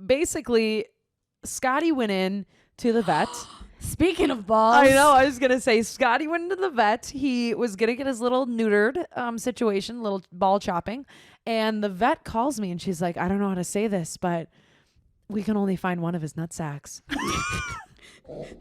basically, Scotty went in to the vet. Speaking of balls. I know. I was going to say Scotty went into the vet. He was going to get his little neutered situation, little ball chopping. And the vet calls me and she's like, I don't know how to say this, but we can only find one of his nut sacks.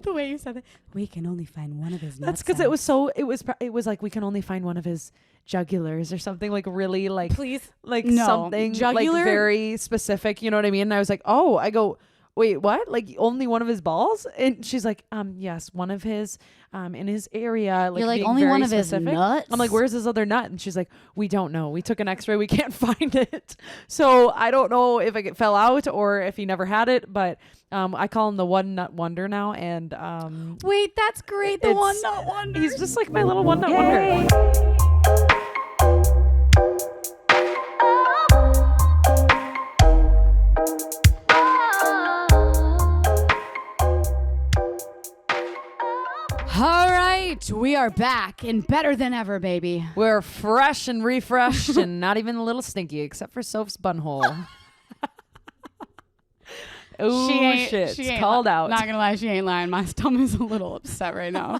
The way you said it, we can only find one of his nut That's because it was like we can only find one of his jugulars or something like really like please like no. something Jugular? like very specific. You know what I mean? And I was like, oh, I go, wait, what? Like only one of his balls? And she's like, yes, one of his in his area. Like, you're like, being only very one of specific. his nuts? I'm like, where's his other nut? And she's like, we don't know. We took an x-ray. We can't find it. So I don't know if it fell out or if he never had it, but I call him the one nut wonder now. And wait, that's great. The one nut wonder. He's just like my little one nut wonder. All right, we are back and better than ever, baby. We're fresh and refreshed and not even a little stinky, except for Soph's bunhole. Oh, shit. She ain't called out. Not gonna lie, she ain't lying. My stomach's a little upset right now.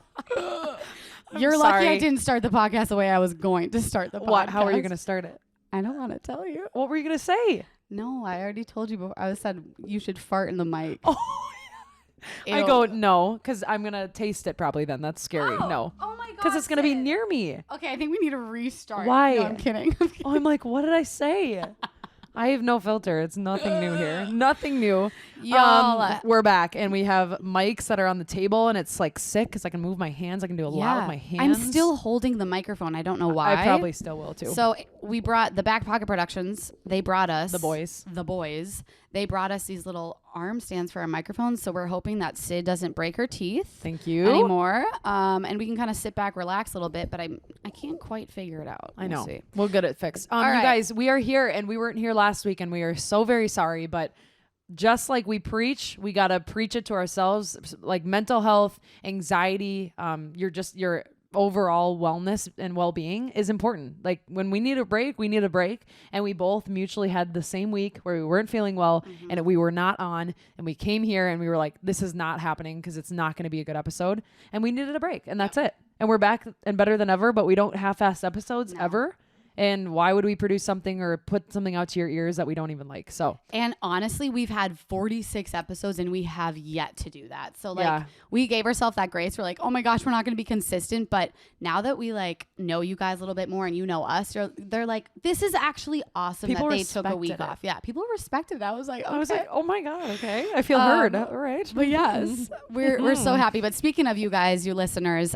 You're sorry. lucky I didn't start the podcast the way I was going to start the podcast. What? How are you going to start it? I don't want to tell you. What were you going to say? No, I already told you before. I said you should fart in the mic. Oh, I go, no, because I'm going to taste it probably then. That's scary. No. Oh my God. Because it's going to be near me. Okay, I think we need to restart. Why? No, I'm kidding. Oh, I'm like, what did I say? I have no filter. It's nothing new here. Nothing new. Y'all. We're back and we have mics that are on the table and it's like sick because I can move my hands. I can do a lot with my hands. I'm still holding the microphone. I don't know why. I probably still will too. So we brought the Back Pocket Productions. They brought us. The boys. They brought us these little arm stands for our microphones. So we're hoping that Syd doesn't break her teeth. Thank you. Anymore. And we can kind of sit back, relax a little bit, but I can't quite figure it out. I know. We'll get it fixed. All you right. guys, we are here and we weren't here last week and we are so very sorry, but just like we preach, we got to preach it to ourselves. Like mental health, anxiety, your overall wellness and well-being is important. Like when we need a break, we need a break. And we both mutually had the same week where we weren't feeling well and we were not on. And we came here and we were like, this is not happening because it's not going to be a good episode. And we needed a break and that's it. And we're back and better than ever, but we don't half-ass episodes ever. And why would we produce something or put something out to your ears that we don't even like? So, and honestly, we've had 46 episodes and we have yet to do that. So like we gave ourselves that grace. We're like, oh my gosh, we're not going to be consistent. But now that we like know you guys a little bit more and you know us, they're like, this is actually awesome that they took a week off. Yeah. People respected it. I was like, oh my God. Okay. I feel heard. All right. But yes, we're so happy. But speaking of you guys, you listeners,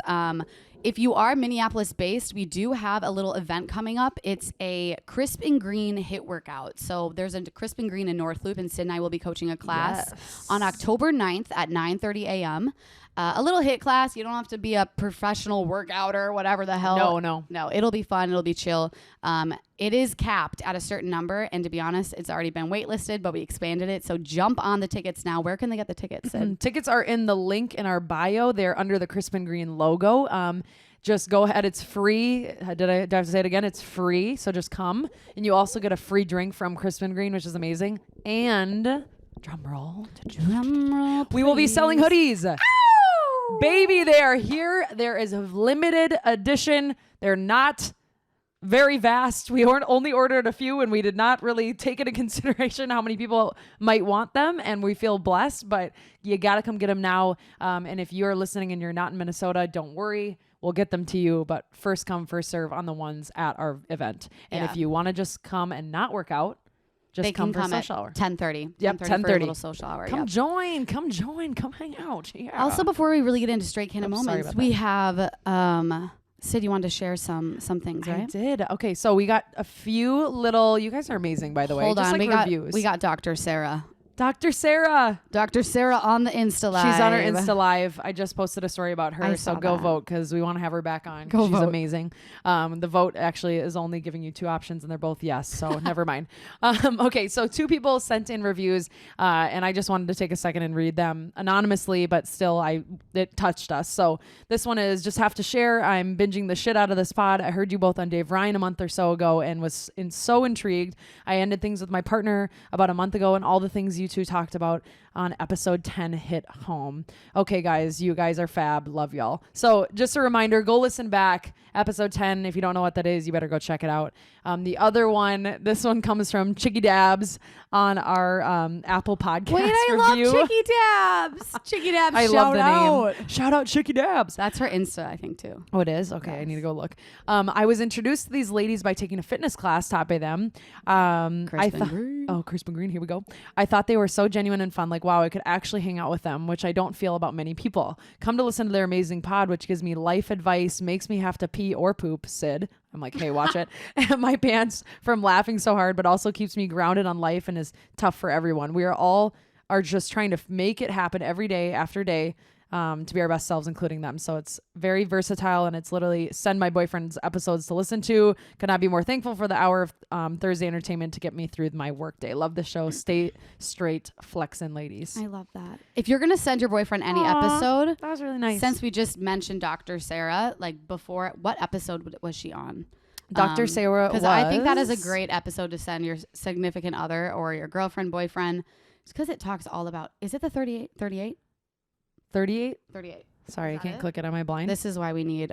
if you are Minneapolis based, we do have a little event coming up. It's a Crisp and Green HIIT workout. So there's a Crisp and Green in North Loop, and Syd and I will be coaching a class on October 9th at 9:30 a.m. A little HIIT class. You don't have to be a professional workouter or whatever the hell. No, it'll be fun. It'll be chill. It is capped at a certain number. And to be honest, it's already been waitlisted, but we expanded it. So jump on the tickets now. Where can they get the tickets? Tickets are in the link in our bio. They're under the Crisp and Green logo. Just go ahead. It's free. Did I have to say it again? It's free. So just come. And you also get a free drink from Crisp and Green, which is amazing. And drum roll, we will be selling hoodies. Ow! Baby, they are here. There is a limited edition. They're not very vast. We only ordered a few and we did not really take into consideration how many people might want them, and we feel blessed, but you got to come get them now. And if you're listening and you're not in Minnesota, don't worry. We'll get them to you, but first come, first serve on the ones at our event. And if you want to just come and not work out, just come for social hour. 10:30. Yep, 10:30. For a little social hour. Come join, come hang out. Yeah. Also, before we really get into Straight Candid Moments, we have Syd, you wanted to share some things, right? I did. Okay, so we got a few little. You guys are amazing, by the way. Hold on, reviews. We got Dr. Sarah. Dr. Sarah on the Insta Live. She's on her Insta Live. I just posted a story about her, so go vote because we want to have her back on. She's amazing. The vote actually is only giving you two options, and they're both yes, so never mind. Okay, so 2 people sent in reviews, and I just wanted to take a second and read them anonymously, but still, it touched us. So this one is, just have to share. I'm binging the shit out of this pod. I heard you both on Dave Ryan a month or so ago and was so intrigued. I ended things with my partner about a month ago, and all the things you two talked about on episode 10 hit home. Okay, guys, you guys are fab. Love y'all. So just a reminder, go listen back. Episode 10. If you don't know what that is, you better go check it out. The other one, this one comes from Chicky Dabs on our Apple Podcast Wait, I review. love Chicky Dabs. Chicky Dabs, I love the out. name. Shout out Chicky Dabs. That's her Insta, I think, too. Oh, it is? Okay, I need to go look. I was introduced to these ladies by taking a fitness class taught by them. Crispin Green, here we go. I thought they were so genuine and fun. Like, wow, I could actually hang out with them, which I don't feel about many people. Come to listen to their amazing pod, which gives me life advice, makes me have to pee or poop, Syd. I'm like, hey, watch it. And my pants from laughing so hard, but also keeps me grounded on life and is tough for everyone. We are just trying to make it happen every day after day. To be our best selves, including them. So it's very versatile, and it's literally send my boyfriend's episodes to listen to. Could not be more thankful for the hour of Thursday entertainment to get me through my work day. Love the show. Stay straight, flexin' ladies. I love that. If you're going to send your boyfriend any episode. That was really nice. Since we just mentioned Dr. Sarah, like before, what episode was she on? Dr. Sarah was. Because I think that is a great episode to send your significant other or your girlfriend, boyfriend. Just because it talks all about, is it the 38? 38? 38? 38. Sorry, I can't click it on my blind. This is why we need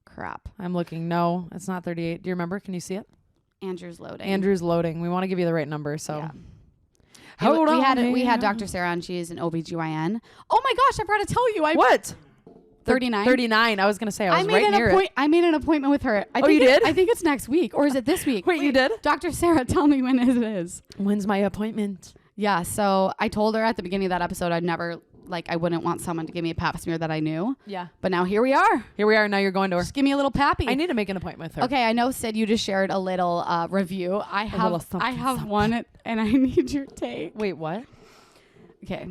crap. I'm looking. No, it's not 38. Do you remember? Can you see it? Andrew's loading. Andrew's loading. We want to give you the right number, so. Yeah. Hold on. We had Dr. Sarah on. She is an OBGYN. Oh my gosh, I forgot to tell you. What? 39. 39. I was going to say I was right near it. I made an appointment with her. You did? I think it's next week. Or is it this week? Wait, you did? Dr. Sarah, tell me when it is. When's my appointment? Yeah, so I told her at the beginning of that episode I wouldn't want someone to give me a pap smear that I knew. Yeah. But now here we are. Here we are. Now you're going to her. Just give me a little pappy. I need to make an appointment with her. Okay, I know, Syd, you just shared a little review. I have one, and I need your take. Wait, what? Okay.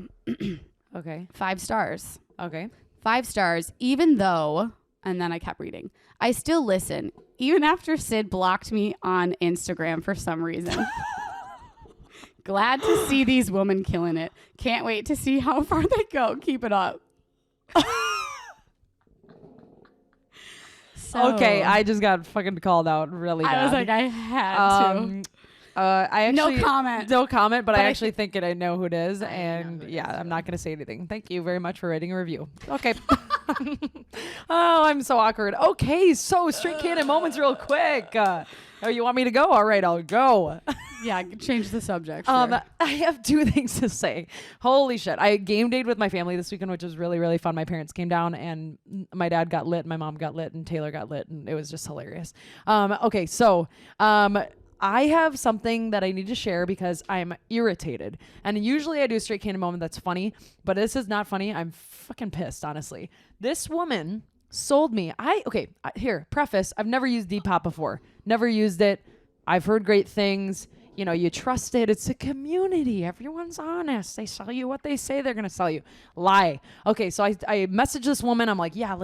Okay. 5 stars. Okay. 5 stars, even though, and then I kept reading, I still listen, even after Syd blocked me on Instagram for some reason. Glad to see these women killing it. Can't wait to see how far they go. Keep it up. Okay, I just got fucking called out really bad. I was like, I had to. I actually No comment, but I actually think I know who it is, and I'm not going to say anything. Thank you very much for writing a review. Okay. Oh, I'm so awkward. Okay, so straight candid moments real quick. Oh, you want me to go? All right, I'll go. Yeah, change the subject. Sure. I have 2 things to say. Holy shit. I game dayed with my family this weekend, which was really, really fun. My parents came down and my dad got lit, my mom got lit, and Taylor got lit, and it was just hilarious. Okay, so I have something that I need to share because I'm irritated. And usually I do a straight candid moment that's funny, but this is not funny. I'm fucking pissed, honestly. This woman sold me. Here, preface. I've never used Depop before. Never used it. I've heard great things. You know, you trust it. It's a community. Everyone's honest. They sell you what they say they're going to sell you. Lie. Okay, so I messaged this woman. I'm like, yeah,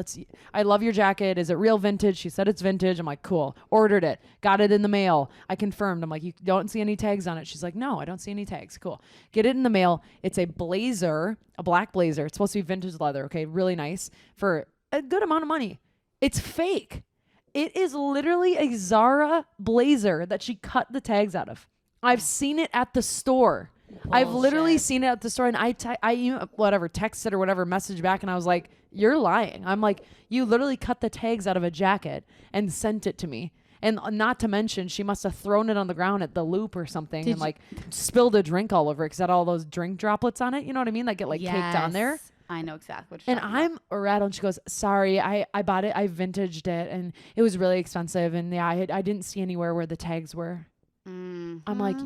I love your jacket. Is it real vintage? She said it's vintage. I'm like, cool. Ordered it. Got it in the mail. I confirmed. I'm like, you don't see any tags on it? She's like, no, I don't see any tags. Cool. Get it in the mail. It's a blazer, a black blazer. It's supposed to be vintage leather. Okay, really nice for a good amount of money. It's fake. It is literally a Zara blazer that she cut the tags out of. I've seen it at the store. Bullshit. I've literally seen it at the store, and I texted or whatever, message back, and I was like, you're lying. I'm like, you literally cut the tags out of a jacket and sent it to me. And not to mention, she must have thrown it on the ground at the Loop or something and spilled a drink all over it because it had all those drink droplets on it. You know what I mean? That get caked on there. I know exactly what you're talking about. And I'm rattled. And she goes, sorry, I bought it. I vintaged it, and it was really expensive. And yeah, I didn't see anywhere where the tags were. Mm-hmm. I'm like,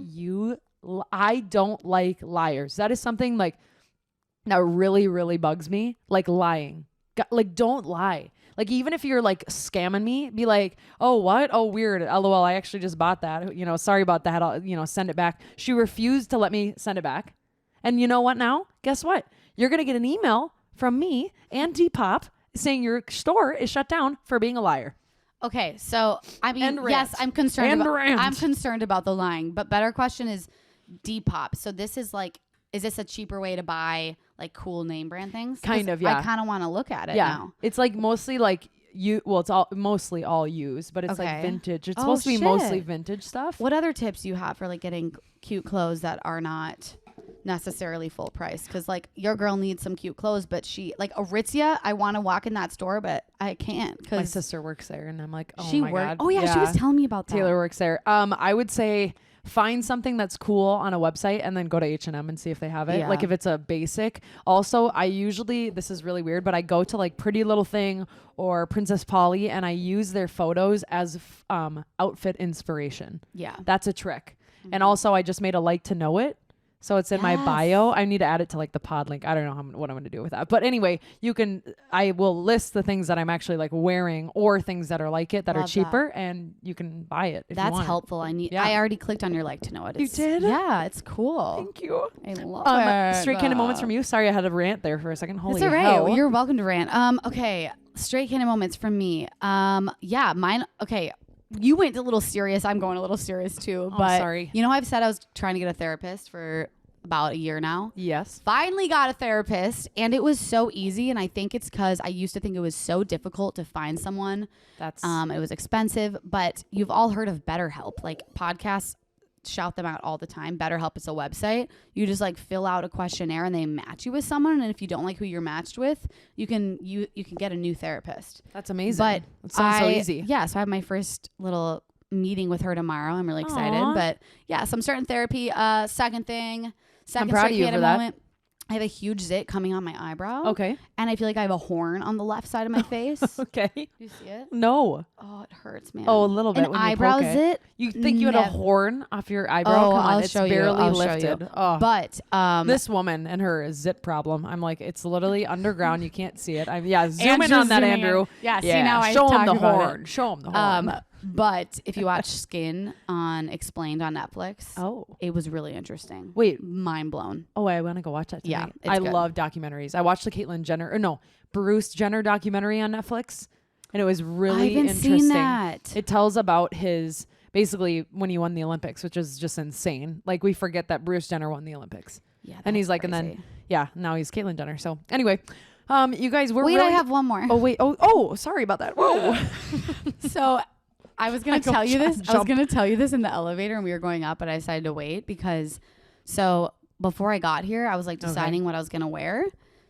I don't like liars. That is something that really, really bugs me. Like lying. Don't lie. Like, even if you're scamming me, be like, oh, what? Oh, weird. LOL. I actually just bought that. Sorry about that. I'll, send it back. She refused to let me send it back. And you know what now? Guess what? You're going to get an email from me and Depop saying your store is shut down for being a liar. Okay, so I mean, yes, I'm concerned about the lying, but better question is Depop. So this is is this a cheaper way to buy cool name brand things? Kind of, yeah. I kind of want to look at it now. It's mostly it's mostly all used, but it's vintage. It's supposed to be mostly vintage stuff. What other tips do you have for getting cute clothes that are not necessarily full price, because like your girl needs some cute clothes, but she like Aritzia, I want to walk in that store, but I can't because My sister works there, and I'm like, oh she my God. Oh yeah, she was telling me about that. Taylor works there. I would say find something that's cool on a website and then go to H&M and see if they have it. Yeah. Like if it's a basic. Also, I usually, this is really weird, but I go to like Pretty Little Thing or Princess Polly and I use their photos as outfit inspiration. Yeah. That's a trick. And also I just made a like to know it. So it's in my bio. I need to add it to like the pod link. I don't know what I'm going to do with that. But anyway, I will list the things that I'm actually like wearing or things that are like it that are cheaper and you can buy it if you want. That's helpful. I already clicked on your like to know it. You did? Yeah, it's cool. Thank you. I love it. Straight Candid moments from you. Sorry, I had a rant there for a second. Holy It's all right. hell. You're welcome to rant. Okay. Straight Candid moments from me. Yeah, mine. Okay. You went a little serious. I'm going a little serious too. But sorry. You know, I've said I was trying to get a therapist for about a year now. Yes. Finally got a therapist, and it was so easy. And I think it's because I used to think it was so difficult to find someone. That's It was expensive, but you've all heard of BetterHelp. Like podcasts shout them out all the time. BetterHelp is a website. You just like fill out a questionnaire and they match you with someone. And if you don't like who you're matched with, you can get a new therapist. That's amazing. But it sounds so easy. Yeah. So I have my first little meeting with her tomorrow. I'm really excited. Aww. But yeah, so I'm starting therapy. Second I'm proud of you for that. moment. I have a huge zit coming on my eyebrow. Okay. And I feel like I have a horn on the left side of my face. Okay. Do you see it? No. Oh, it hurts, man. Oh, a little bit. An when you eyebrow poke it. zit? You think you had a horn off your eyebrow? Oh, Come on, I'll it's show you. barely I'll show lifted. you. Oh. But This woman and her zit problem. I'm like, it's literally underground. You can't see it. Zoom in Andrew's on that, zooming Andrew. in. Yeah, see, now I show him talk the about horn. it. Show him the horn. But if you watch Skin on Explained on Netflix, it was really interesting. Wait. Mind blown. Oh, I want to go watch that tonight. Yeah, I good. love documentaries. I watched the Caitlyn Jenner, Bruce Jenner documentary on Netflix, and it was really I haven't interesting. seen that. It tells about his basically when he won the Olympics, which is just insane. Like we forget that Bruce Jenner won the Olympics. Yeah, and he's like, crazy. and then now he's Caitlyn Jenner. So anyway, you guys, Wait, I have one more. Oh wait, oh, sorry about that. Whoa. So I was gonna tell you this. I was gonna tell you this in the elevator, and we were going up, but I decided to wait because. So before I got here, I was like deciding what I was gonna wear.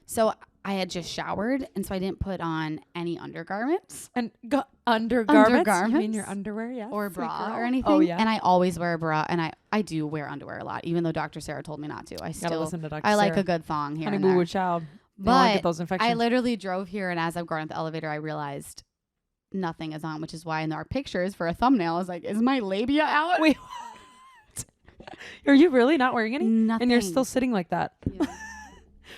So I had just showered, and so I didn't put on any undergarments. And undergarments? Undergarments? You mean your underwear? Yeah. Or bra or anything. Oh, yeah. And I always wear a bra, and I do wear underwear a lot, even though Dr. Sarah told me not to. I still listen to Dr. I like Sarah. a good thong here Honey and boo there. boo child. But get those infections. I literally drove here, and as I've gone up the elevator, I realized nothing is on, which is why in our pictures for a thumbnail, I was like, is my labia out? Wait, what? Are you really not wearing any? Nothing. And you're still sitting like that. Yeah.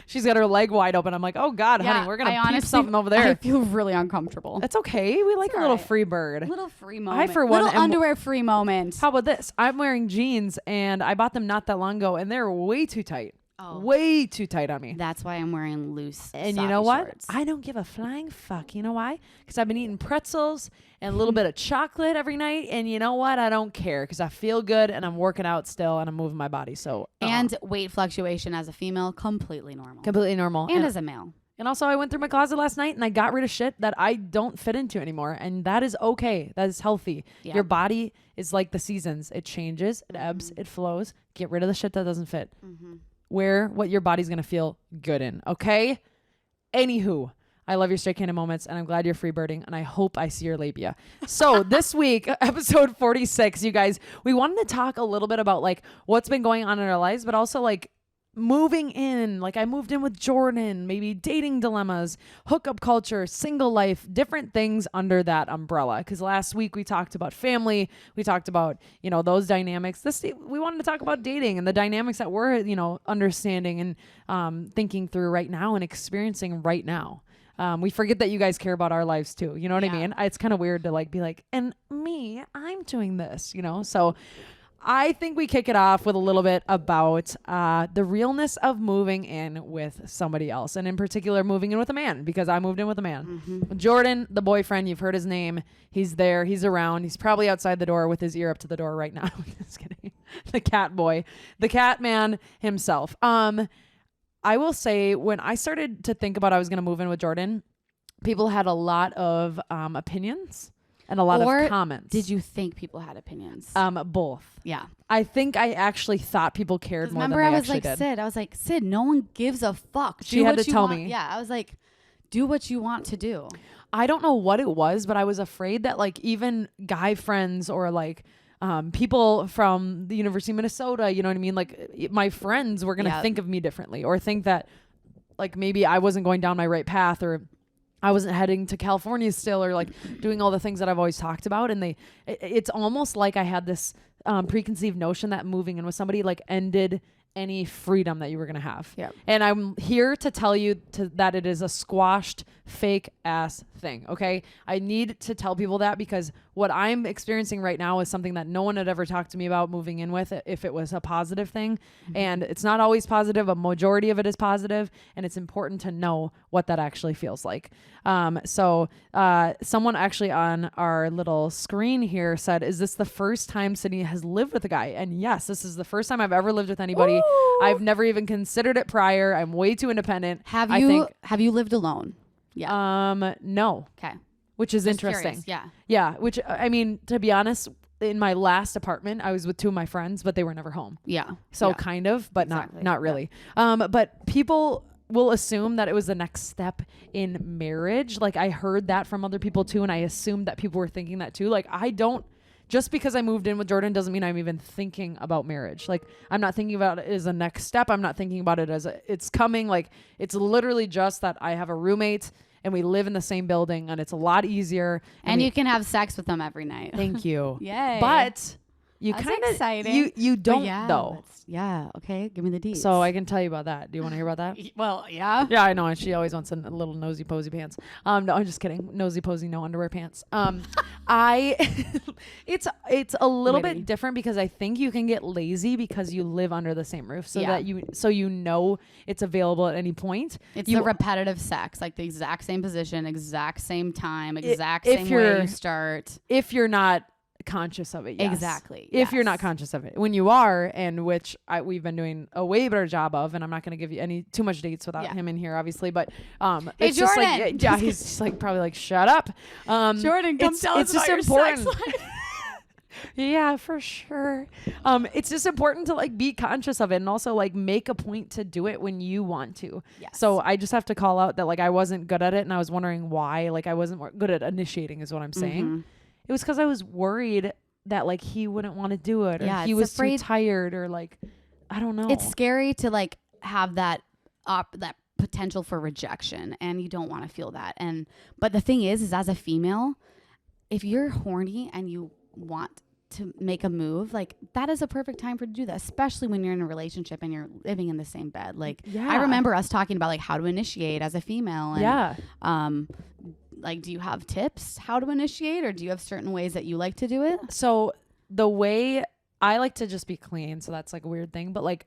She's got her leg wide open. I'm like, oh God, honey, we're going to peep something over there. I feel really uncomfortable. That's okay. We like a little right. free bird. A little free moment. I, for one, little underwear free moment. How about this? I'm wearing jeans, and I bought them not that long ago, and they're way too tight. Oh. Way too tight on me. That's why I'm wearing loose. And you know what? Shorts. I don't give a flying fuck. You know why? Because I've been eating pretzels and a little bit of chocolate every night. And you know what? I don't care because I feel good and I'm working out still and I'm moving my body. So and weight fluctuation as a female, completely normal. Completely normal. And as a male. And also, I went through my closet last night and I got rid of shit that I don't fit into anymore. And that is okay. That is healthy. Yeah. Your body is like the seasons. It changes, it ebbs, it flows. Get rid of the shit that doesn't fit. Wear what your body's going to feel good in. Okay? Anywho, I love your Straight Candid moments and I'm glad you're freebirding and I hope I see your labia. So this week, episode 46, you guys, we wanted to talk a little bit about like what's been going on in our lives, but also like moving in, like I moved in with Jordan, maybe dating dilemmas, hookup culture, single life, different things under that umbrella. Because last week we talked about family, we talked about, those dynamics. We wanted to talk about dating and the dynamics that we're, understanding and thinking through right now and experiencing right now. We forget that you guys care about our lives too. You know what I mean? It's kind of weird to like be like, and me, I'm doing this, So I think we kick it off with a little bit about the realness of moving in with somebody else, and in particular moving in with a man, because I moved in with a man. Jordan, the boyfriend, you've heard his name. He's there. He's around. He's probably outside the door with his ear up to the door right now. Just kidding. The cat boy, the cat man himself. I will say when I started to think about I was going to move in with Jordan, people had a lot of opinions and a lot or of comments. did you think people had opinions? Both. Yeah. I think I actually thought people cared more than remember, they I was actually like, did. Syd, Syd, no one gives a fuck. She Do had what to you tell want. me. Yeah. I was like, do what you want to do. I don't know what it was, but I was afraid that like even guy friends or like people from the University of Minnesota, you know what I mean? Like my friends were going to think of me differently or think that like maybe I wasn't going down my right path or I wasn't heading to California still or like doing all the things that I've always talked about. And it's almost like I had this preconceived notion that moving in with somebody like ended any freedom that you were going to have. Yeah. And I'm here to tell you that it is a squashed fake ass thing. Okay. I need to tell people that because what I'm experiencing right now is something that no one had ever talked to me about moving in with if it was a positive thing. Mm-hmm. And it's not always positive. A majority of it is positive, and it's important to know what that actually feels like. So someone actually on our little screen here said, is this the first time Sydney has lived with a guy? And yes, this is the first time I've ever lived with anybody. Ooh. I've never even considered it prior. I'm way too independent. Have you lived alone? Yeah. No. Okay. Which is Just interesting. Curious. Yeah. Yeah. Which, I mean, to be honest, in my last apartment, I was with two of my friends, but they were never home. Yeah. So kind of, but exactly. not really. But people will assume that it was the next step in marriage. Like I heard that from other people too. And I assumed that people were thinking that too. Like just because I moved in with Jordan doesn't mean I'm even thinking about marriage. Like I'm not thinking about it as a next step. I'm not thinking about it as it's coming. Like it's literally just that I have a roommate and we live in the same building and it's a lot easier. And you can have sex with them every night. Thank you. Yay. But you That's kind of exciting. you don't though. Yeah. Okay. Give me the deets. So I can tell you about that. Do you want to hear about that? Well, yeah. Yeah, I know. And she always wants a little nosy posy pants. No, I'm just kidding. Nosy posy, no underwear pants. It's a little bit different because I think you can get lazy because you live under the same roof, so that you know it's available at any point. It's the repetitive sex, like the exact same position, exact same time, exact same way you start. If you're not conscious of it, yes. Exactly. If you're not conscious of it, when you are, and which we've been doing a way better job of, and I'm not going to give you too much dates without him in here, obviously. But hey, it's Jordan. just like he's just like probably like shut up. Jordan, come tell us about your sex life. Yeah, for sure. It's just important to like be conscious of it and also like make a point to do it when you want to. Yes. So I just have to call out that like I wasn't good at it and I was wondering why. Like I wasn't good at initiating is what I'm saying. Mm-hmm. It was because I was worried that like he wouldn't want to do it or he was too tired or like I don't know. It's scary to like have that potential for rejection, and you don't want to feel that. But the thing is as a female, if you're horny and you want to make a move, like that is a perfect time for to do that, especially when you're in a relationship and you're living in the same bed. Like I remember us talking about like how to initiate as a female and like, do you have tips how to initiate, or do you have certain ways that you like to do it? So the way I like to just be clean, so that's like a weird thing, but like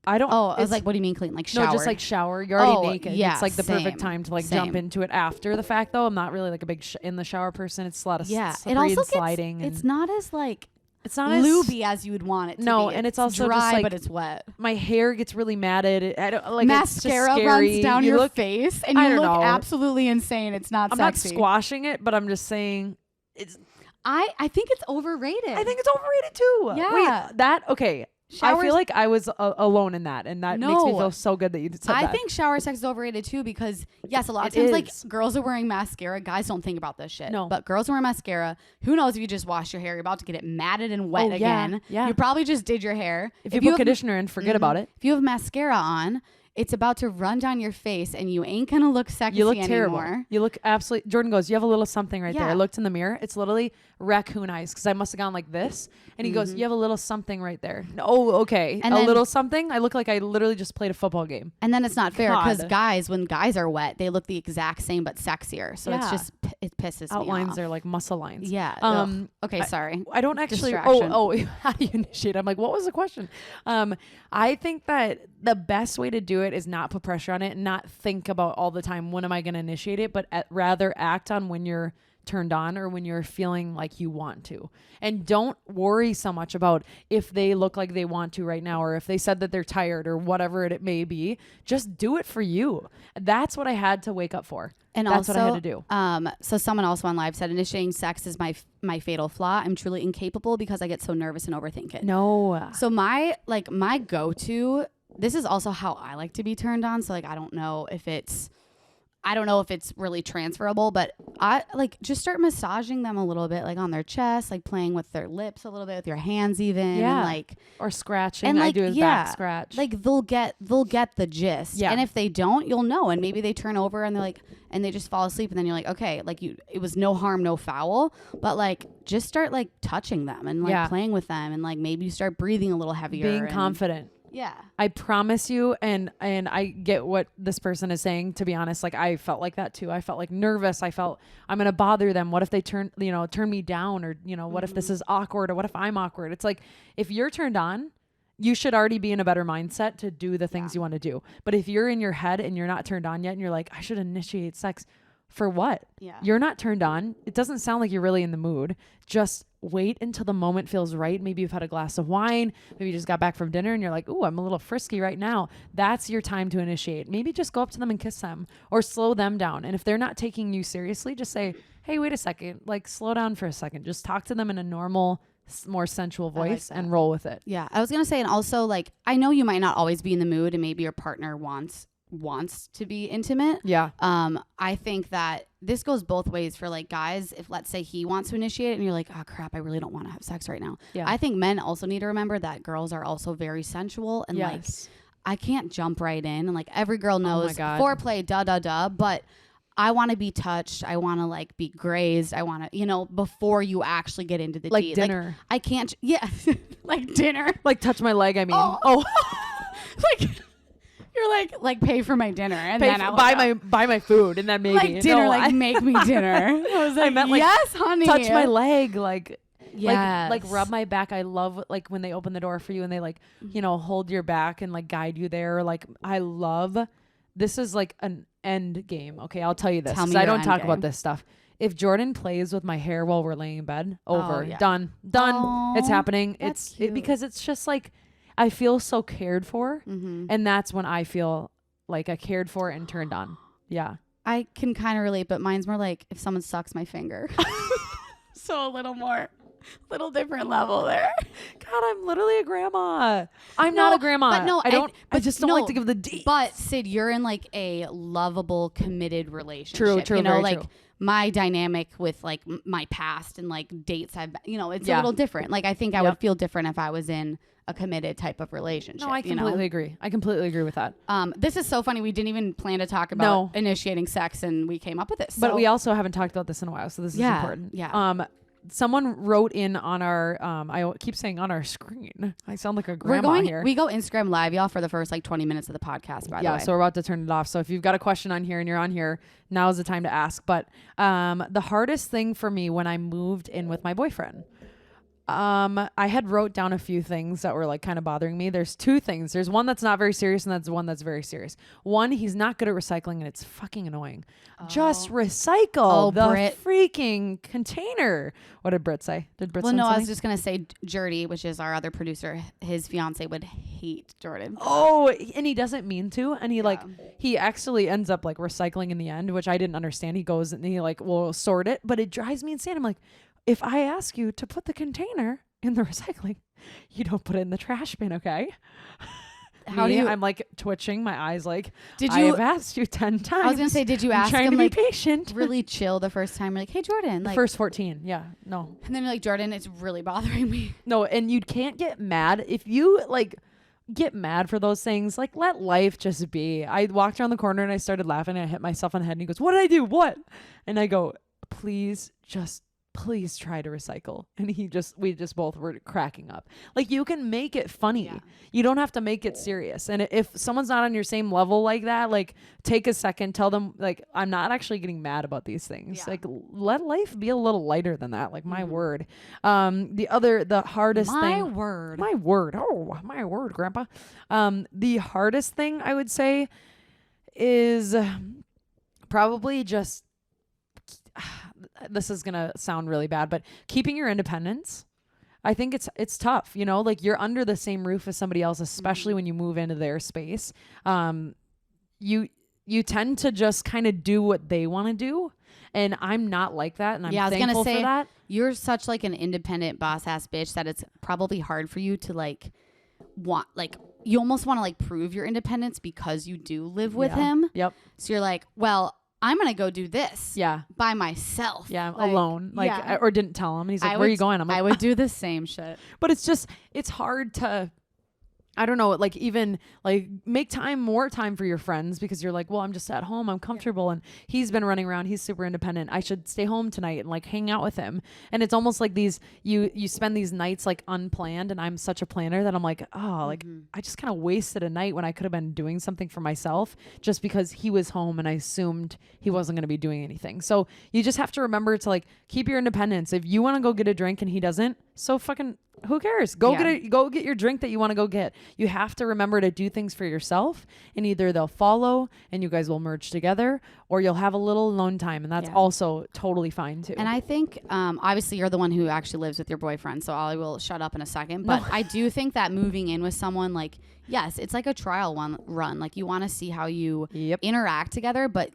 I don't. Oh, I was like, what do you mean clean? Like shower? No, just like shower. You're already naked. Yeah, it's like the perfect time to like jump into it after the fact, though. I'm not really like a big in the shower person. It's a lot of slippery it also and sliding. It's not as like it's not lubey as you would want it to be. No, and it's also dry, just like, but it's wet. My hair gets really matted. I don't like mascara it's runs down your face, and you look absolutely insane. It's not. I'm sexy. not squashing it, but I'm just saying it's. I think it's overrated. I think it's overrated too. Yeah. Wait, okay. I feel like I was alone in that, and that makes me feel so good that you said that. I think shower sex is overrated too because, yes, a lot of times, like, girls are wearing mascara. Guys don't think about this shit. No. But girls are wearing mascara. Who knows if you just wash your hair, you're about to get it matted and wet again. Yeah. You probably just did your hair. If you put conditioner in, forget about it. If you have mascara on, it's about to run down your face, and you ain't gonna look sexy anymore. You look terrible. You look absolutely. Jordan goes, you have a little something right there. I looked in the mirror. It's literally raccoon eyes because I must have gone like this. And he goes, you have a little something right there. Oh, okay. And a little something. I look like I literally just played a football game. And then it's not fair because when guys are wet, they look the exact same but sexier. So it's just it pisses me off. Outlines are like muscle lines. Yeah. Okay. Sorry. I don't actually. Distraction. Oh. How do you initiate? I'm like, what was the question? I think that the best way to do it is not put pressure on it and not think about all the time when am I going to initiate it, but rather act on when you're turned on or when you're feeling like you want to. And don't worry so much about if they look like they want to right now or if they said that they're tired or whatever it may be. Just do it for you. That's what I had to wake up for. And that's also, what I had to do. So someone else on live said, initiating sex is my fatal flaw. I'm truly incapable because I get so nervous and overthink it. No. So my go-to, this is also how I like to be turned on. So like, I don't know if it's really transferable, but I like just start massaging them a little bit, like on their chest, like playing with their lips a little bit with your hands even. Yeah. And like, or scratching. and like, I do a back scratch. Like they'll get the gist. Yeah. And if they don't, you'll know. And maybe they turn over and they're like, and they just fall asleep. And then you're like, okay, like it was no harm, no foul, but like just start like touching them and like playing with them. And like, maybe you start breathing a little heavier. Being confident. Yeah. I promise you, and I get what this person is saying, to be honest. Like I felt like that too. I felt like nervous. I felt I'm going to bother them. What if they turn me down, or, what if this is awkward, or what if I'm awkward? It's like, if you're turned on, you should already be in a better mindset to do the things you want to do. But if you're in your head and you're not turned on yet and you're like, I should initiate sex for what? Yeah. You're not turned on. It doesn't sound like you're really in the mood. Just wait until the moment feels right. Maybe you've had a glass of wine. Maybe you just got back from dinner and you're like, ooh, I'm a little frisky right now. That's your time to initiate. Maybe just go up to them and kiss them or slow them down. And if they're not taking you seriously, just say, hey, wait a second. Like, slow down for a second. Just talk to them in a normal, more sensual voice and roll with it. Yeah. I was going to say, and also like, I know you might not always be in the mood and maybe your partner wants to be intimate. Yeah. I think that this goes both ways for like guys. If let's say he wants to initiate it and you're like, oh crap, I really don't want to have sex right now. Yeah. I think men also need to remember that girls are also very sensual and like, I can't jump right in and like every girl knows foreplay, but I want to be touched. I want to like be grazed. I want to, before you actually get into the like deed. dinner. Like, I can't, like dinner. Like touch my leg, I mean. Like, you're like pay for my dinner and then I'll buy my food and then maybe like dinner, make me dinner. I was like, I meant like, yes, honey. Touch my leg, like yes. like rub my back. I love like when they open the door for you and they like hold your back and like guide you there. Like I love. This is like an end game. Okay, I'll tell you this. I don't talk about this stuff. If Jordan plays with my hair while we're laying in bed, over, done. Aww, it's happening. Because it's just like. I feel so cared for, and that's when I feel like I cared for and turned on. Yeah. I can kind of relate, but mine's more like if someone sucks my finger. So a little different level there. God, I'm literally a grandma. I'm not a grandma. But no, I just don't like to give the D. But Syd, you're in like a lovable, committed relationship. True, like true. My dynamic with like my past and like dates it's a little different. Like I think I would feel different if I was in a committed type of relationship. No, I completely agree. I completely agree with that. This is so funny. We didn't even plan to talk about initiating sex and we came up with this. But we also haven't talked about this in a while, so this is important. Yeah. Someone wrote in on our I keep saying on our screen. I sound like a grandma here. We go Instagram live, y'all, for the first like 20 minutes of the podcast, by the way. Yeah, so we're about to turn it off. So if you've got a question on here and you're on here, now's the time to ask. But the hardest thing for me when I moved in with my boyfriend, I had wrote down a few things that were like kind of bothering me. There's two things. There's one that's not very serious and that's one that's very serious. One, he's not good at recycling and it's fucking annoying. Just recycle the freaking container. What did Britt say? Did Britt say something? I was just going to say Jordy, which is our other producer, his fiance would hate Jordan. Oh, and he doesn't mean to. And he actually ends up like recycling in the end, which I didn't understand. He goes and he like will sort it, but it drives me insane. I'm like, if I ask you to put the container in the recycling, you don't put it in the trash bin, okay? I'm like twitching my eyes like, I've asked you 10 times. I was going to say, did you ask him to like be patient? Really chill the first time? You're like, hey, Jordan. The first 14, yeah, no. And then you're like, Jordan, it's really bothering me. No, and you can't get mad. If you like get mad for those things, like let life just be. I walked around the corner and I started laughing and I hit myself on the head and he goes, what did I do? What? And I go, please try to recycle. And we just both were cracking up. Like you can make it funny. Yeah. You don't have to make it serious. And if someone's not on your same level like that, like take a second, tell them like, I'm not actually getting mad about these things. Yeah. Like let life be a little lighter than that. Like my word. The hardest thing. My word. Oh, my word, grandpa. The hardest thing I would say is probably just this is going to sound really bad, but keeping your independence, I think it's tough, you know, like you're under the same roof as somebody else, especially when you move into their space. You tend to just kind of do what they want to do. And I'm not like that. And I'm thankful for that. You're such like an independent boss ass bitch that it's probably hard for you to like you almost want to like prove your independence because you do live with him. Yep. So you're like, well, I'm going to go do this by myself. Yeah. Like, alone. Like, or didn't tell him. And he's like, where are you going? I'm like, I would do the same shit. But it's hard to, I don't know, like even like make more time for your friends because you're like, well, I'm just at home. I'm comfortable. And he's been running around. He's super independent. I should stay home tonight and like hang out with him. And it's almost like you spend these nights like unplanned. And I'm such a planner that I'm like, oh, like I just kind of wasted a night when I could have been doing something for myself just because he was home and I assumed he wasn't going to be doing anything. So you just have to remember to like keep your independence. If you want to go get a drink and he doesn't, so fucking who cares? Go get your drink that you want to go get. You have to remember to do things for yourself, and either they'll follow and you guys will merge together, or you'll have a little alone time, and that's also totally fine too. And I think obviously you're the one who actually lives with your boyfriend, so I will shut up in a second. But I do think that moving in with someone, like, yes, it's like a trial run. Like you want to see how you interact together, but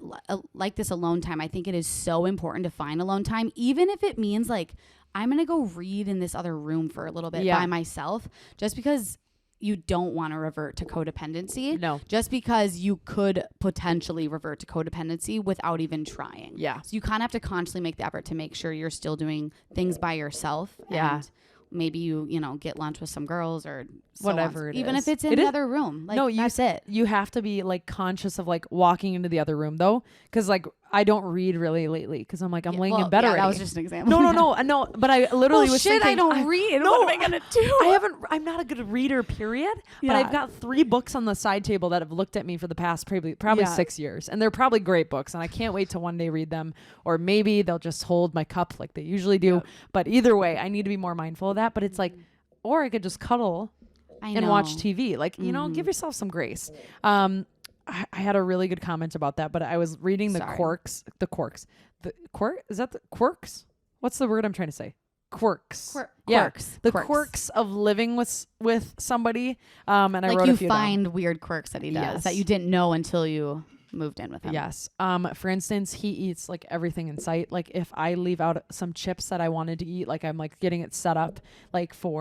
like this alone time, I think it is so important to find alone time, even if it means like I'm going to go read in this other room for a little bit by myself, just because you don't want to revert to codependency. No. Just because you could potentially revert to codependency without even trying. Yeah. So you kind of have to consciously make the effort to make sure you're still doing things by yourself. Yeah. And maybe you get lunch with some girls or whatever it is. Even if it's in the other room. Like, that's it. You have to be like conscious of like walking into the other room though. Cause like I don't read really lately because I'm like, I'm laying in bed already. That was just an example. No. But I literally was thinking, I don't read. No, what am I going to do? I'm not a good reader, period. But I've got 3 books on the side table that have looked at me for the past probably 6 years. And they're probably great books. And I can't wait to one day read them. Or maybe they'll just hold my cup like they usually do. Yep. But either way, I need to be more mindful of that. But it's like, or I could just cuddle and watch TV. Like, you know, give yourself some grace. I had a really good comment about that, but I was reading the quirks. Is that the quirks? What's the word I'm trying to say? Quirks. Quirks. The quirks of living with somebody. And I wrote a few find down. Weird quirks that he does that you didn't know until you moved in with him. Yes. For instance, he eats like everything in sight. Like if I leave out some chips that I wanted to eat, like I'm like getting it set up like I'm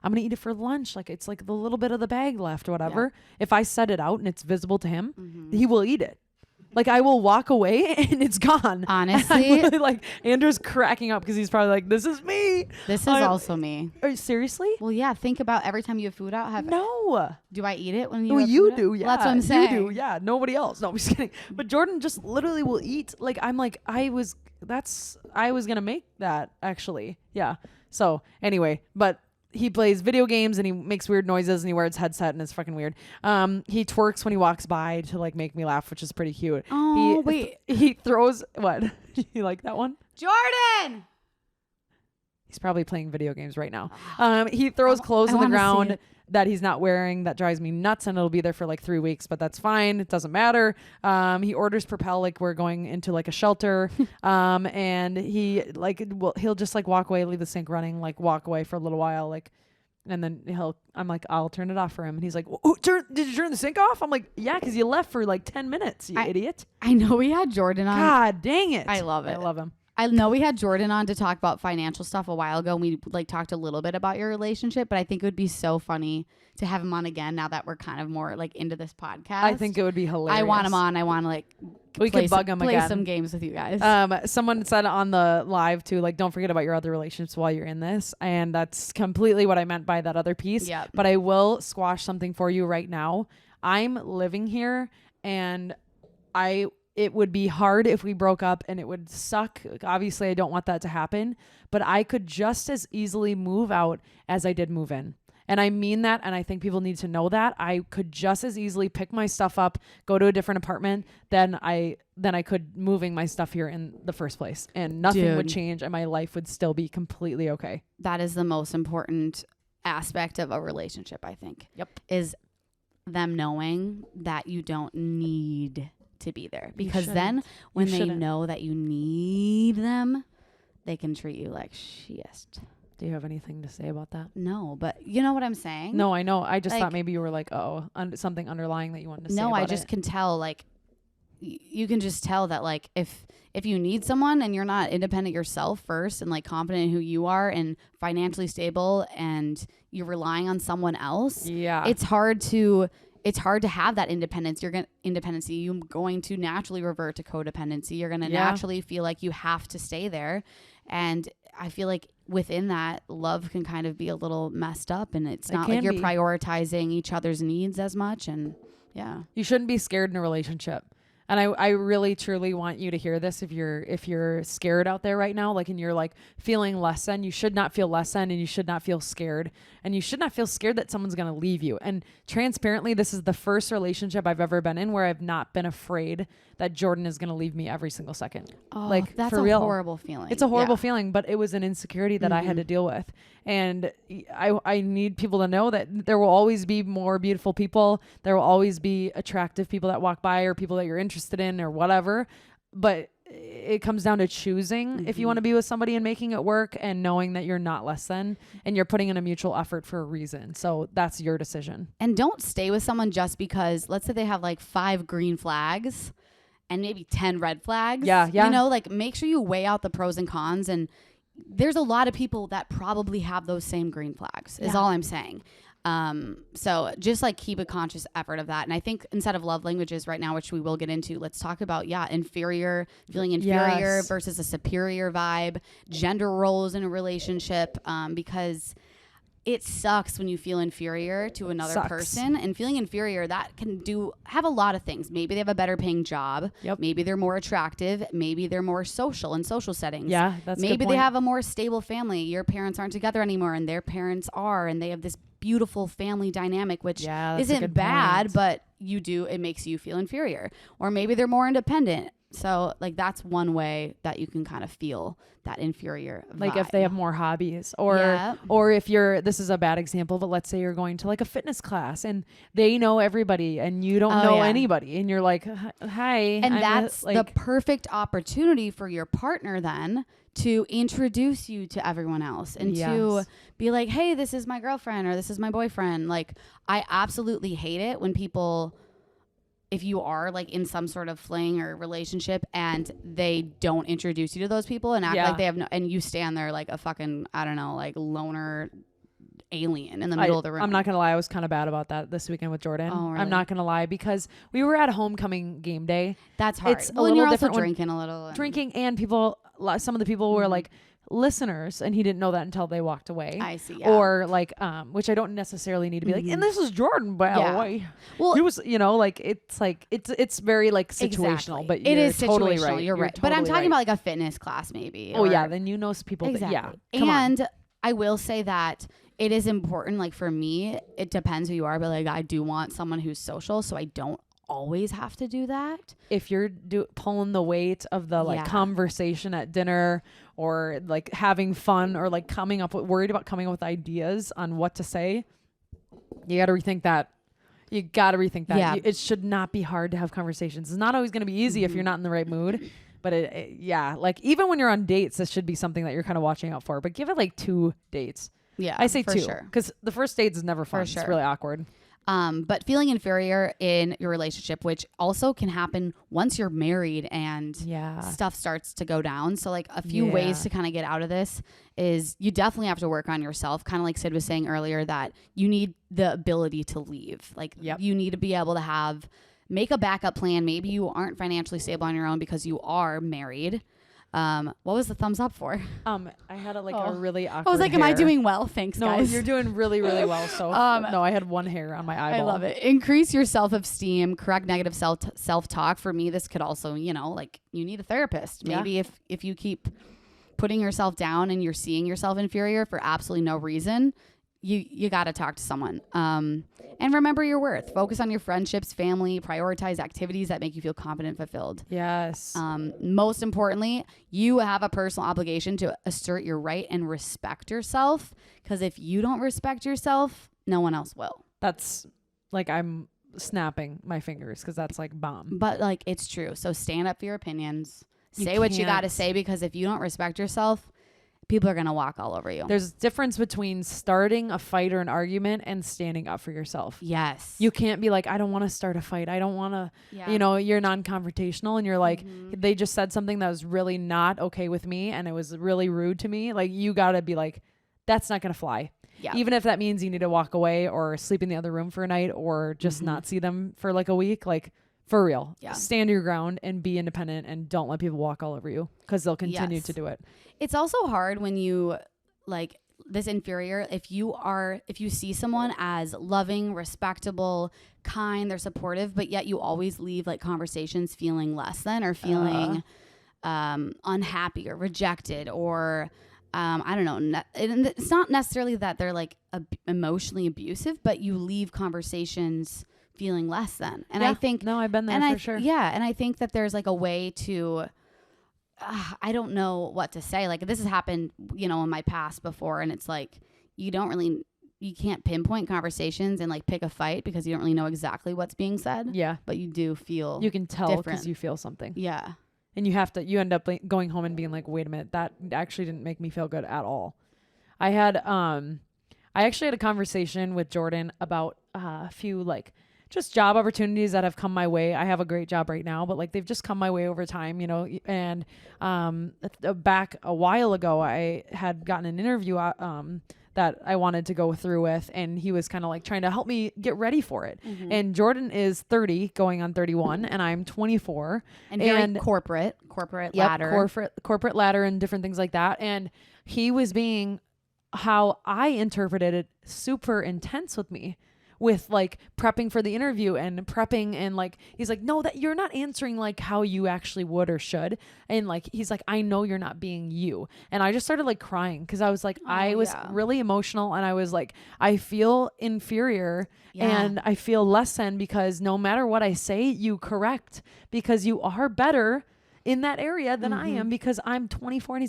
going to eat it for lunch. Like it's like the little bit of the bag left or whatever. Yeah. If I set it out and it's visible to him, he will eat it. Like I will walk away and it's gone. Honestly, really, like Andrew's cracking up because he's probably like, "This is me. This is also me." Are you seriously? Well, yeah. Think about every time you have food out. Do I eat it when you? Well, you do. Out? Yeah, well, that's what I'm saying. You do. Yeah. Nobody else. No, I'm just kidding. But Jordan just literally will eat. Like I'm like I was gonna make that actually. Yeah. So anyway, but. He plays video games and he makes weird noises and he wears headset and it's fucking weird. He twerks when he walks by to like make me laugh, which is pretty cute. Oh, wait. He throws what? You like that one? Jordan! He's probably playing video games right now. He throws clothes on the ground that he's not wearing. That drives me nuts and it'll be there for like 3 weeks, but that's fine. It doesn't matter. He orders Propel like we're going into like a shelter. And he'll just like walk away, leave the sink running, like walk away for a little while, like, and then I'm like, I'll turn it off for him. And he's like, did you turn the sink off? I'm like, yeah, because you left for like 10 minutes, you idiot. I know we had Jordan on. God dang it. I love it. I love him. I know we had Jordan on to talk about financial stuff a while ago. And we like talked a little bit about your relationship, but I think it would be so funny to have him on again now that we're kind of more like into this podcast. I think it would be hilarious. I want him on. I want to like we could bug him play again. Some games with you guys. Someone said on the live too, like don't forget about your other relationships while you're in this, and that's completely what I meant by that other piece. Yep. But I will squash something for you right now. I'm living here, and it would be hard if we broke up and it would suck. Obviously, I don't want that to happen, but I could just as easily move out as I did move in. And I mean that, and I think people need to know that. I could just as easily pick my stuff up, go to a different apartment than I could moving my stuff here in the first place. And nothing would change and my life would still be completely okay. That is the most important aspect of a relationship, I think. Yep. Is them knowing that you don't need to be there, because then when they know that you need them, they can treat you like shit. Do you have anything to say about that? No, but you know what I'm saying? No, I know. I just Like, thought maybe you were like, something underlying that you wanted to say no, about I just it. can tell, like, you can just tell that, like, if you need someone and you're not independent yourself first and like confident in who you are and financially stable and you're relying on someone else, it's hard to have that independence. You're going to naturally revert to codependency. You're going to naturally feel like you have to stay there. And I feel like within that, love can kind of be a little messed up, and it's not like you're prioritizing each other's needs as much. And you shouldn't be scared in a relationship. And I really truly want you to hear this. If you're scared out there right now, like, and you're like feeling less than, you should not feel less than, and you should not feel scared, and you should not feel scared that someone's going to leave you. And transparently, this is the first relationship I've ever been in where I've not been afraid that Jordan is going to leave me every single second. Oh, like, that's for a real. horrible feeling. It's a horrible feeling, but it was an insecurity that I had to deal with. And I need people to know that there will always be more beautiful people. There will always be attractive people that walk by, or people that you're interested in, or whatever. But it comes down to choosing if you want to be with somebody and making it work, and knowing that you're not less than, and you're putting in a mutual effort for a reason. So that's your decision. And don't stay with someone just because, let's say they have like 5 green flags and maybe 10 red flags. Yeah. You know, like, make sure you weigh out the pros and cons. And there's a lot of people that probably have those same green flags is all I'm saying. So just like keep a conscious effort of that. And I think instead of love languages right now, which we will get into, let's talk about, feeling inferior versus a superior vibe, gender roles in a relationship, because it sucks when you feel inferior to another person. And feeling inferior, that can have a lot of things. Maybe they have a better paying job. Yep. Maybe they're more attractive. Maybe they're more social in social settings. Yeah, that's a good Maybe they point. have a more stable family. Your parents aren't together anymore and their parents are, and they have this beautiful family dynamic, which isn't bad, but it makes you feel inferior. Or maybe they're more independent. So like, that's one way that you can kind of feel that inferior vibe. Like if they have more hobbies, or if this is a bad example, but let's say you're going to like a fitness class and they know everybody and you don't know anybody, and you're like, hi. And that's the perfect opportunity for your partner then to introduce you to everyone else, and to be like, hey, this is my girlfriend, or this is my boyfriend. Like, I absolutely hate it when people, if you are like in some sort of fling or relationship and they don't introduce you to those people and act like they have and you stand there like a fucking, I don't know, like loner alien in the middle of the room. I'm not going to lie. I was kind of bad about that this weekend with Jordan. Oh, really? I'm not going to lie, because we were at homecoming game day. That's hard. It's a little different. Drinking a little. Drinking, and some of the people were like listeners, and he didn't know that until they walked away. I see. Yeah. Or like, which I don't necessarily need to be like, and this is Jordan, by the way. Well, he was, it's very like situational, but it is totally situational. right. You're right. But I'm talking about like a fitness class, maybe. Oh yeah, then you know people. Exactly. And I will say that it is important. Like for me, it depends who you are, but like I do want someone who's social, so I don't always have to do that. If you're pulling the weight of the conversation at dinner, or like having fun, or like worried about coming up with ideas on what to say, you got to rethink that. Yeah. It should not be hard to have conversations. It's not always going to be easy if you're not in the right mood. But like even when you're on dates, this should be something that you're kind of watching out for. But give it like 2 dates. Yeah, I say 2, sure. because the first date is never fun. It's really awkward. But feeling inferior in your relationship, which also can happen once you're married and stuff starts to go down. So like a few ways to kind of get out of this is you definitely have to work on yourself. Kind of like Syd was saying earlier, that you need the ability to leave. Like you need to be able to make a backup plan. Maybe you aren't financially stable on your own because you are married. What was the thumbs up for? I had a really awkward I was like, hair. am I doing well? Thanks, guys. No, you're doing really, really well. So no, I had one hair on my eyeball. I love it. Increase your self-esteem, correct negative self-talk. For me, this could also, like you need a therapist. Maybe if you keep putting yourself down and you're seeing yourself inferior for absolutely no reason, you got to talk to someone. And remember your worth. Focus on your friendships, family, prioritize activities that make you feel confident and fulfilled. Yes. Most importantly, you have a personal obligation to assert your right and respect yourself, because if you don't respect yourself, no one else will. That's like, I'm snapping my fingers, because that's like bomb. But like, it's true. So stand up for your opinions. Say what you got to say, because if you don't respect yourself, people are going to walk all over you. There's a difference between starting a fight or an argument and standing up for yourself. Yes. You can't be like, I don't want to start a fight. I don't want to, you know, you're non-confrontational and you're like, they just said something that was really not okay with me and it was really rude to me. Like, you got to be like, that's not going to fly. Yeah. Even if that means you need to walk away or sleep in the other room for a night or just not see them for like a week. Like, for real, stand your ground and be independent and don't let people walk all over you because they'll continue to do it. It's also hard when you like this inferior. If you see someone as loving, respectable, kind, they're supportive, but yet you always leave like conversations feeling less than or feeling unhappy or rejected or I don't know. It's not necessarily that they're like emotionally abusive, but you leave conversations feeling less than. And I think no, I've been there for sure. Yeah. And I think that there's like a way to, I don't know what to say. Like this has happened, you know, in my past before. And it's like, you can't pinpoint conversations and like pick a fight because you don't really know exactly what's being said. Yeah. But you do feel you can tell because you feel something. Yeah. And you end up going home and being like, wait a minute, that actually didn't make me feel good at all. I actually had a conversation with Jordan about a few like just job opportunities that have come my way. I have a great job right now, but like they've just come my way over time, you know, and back a while ago, I had gotten an interview that I wanted to go through with, and he was kind of like trying to help me get ready for it. And Jordan is 30 going on 31 and I'm 24 and very corporate ladder, corporate ladder and different things like that. And he was being, how I interpreted it, super intense with me, with like prepping for the interview and prepping, and like he's like, no, that you're not answering like how you actually would or should, and like he's like, I know you're not being you. And I just started like crying because I was like, I was really emotional, and I was like, I feel inferior and I feel less than because no matter what I say, you correct because you are better in that area than I am because I'm 24. And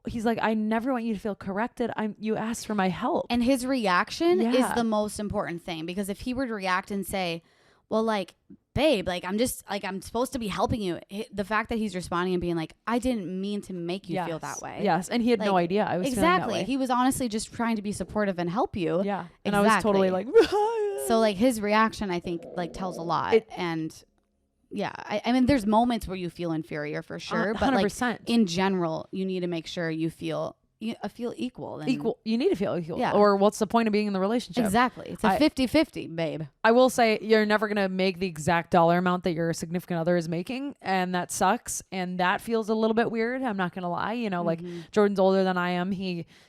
he's like, I never want you to feel corrected. You asked for my help. And his reaction is the most important thing, because if he were to react and say, well, like, babe, like, I'm supposed to be helping you. The fact that he's responding and being like, I didn't mean to make you feel that way. Yes. And he had no idea I was feeling that way. He was honestly just trying to be supportive and help you. Yeah. And I was totally like, so like his reaction, I think like tells a lot. Yeah, I mean, there's moments where you feel inferior for sure, but 100%. Like in general, you need to make sure you feel equal. You need to feel equal. Yeah. Or what's the point of being in the relationship? Exactly. It's a 50-50, babe. I will say you're never going to make the exact dollar amount that your significant other is making. And that sucks. And that feels a little bit weird. I'm not going to lie. You know, like Jordan's older than I am.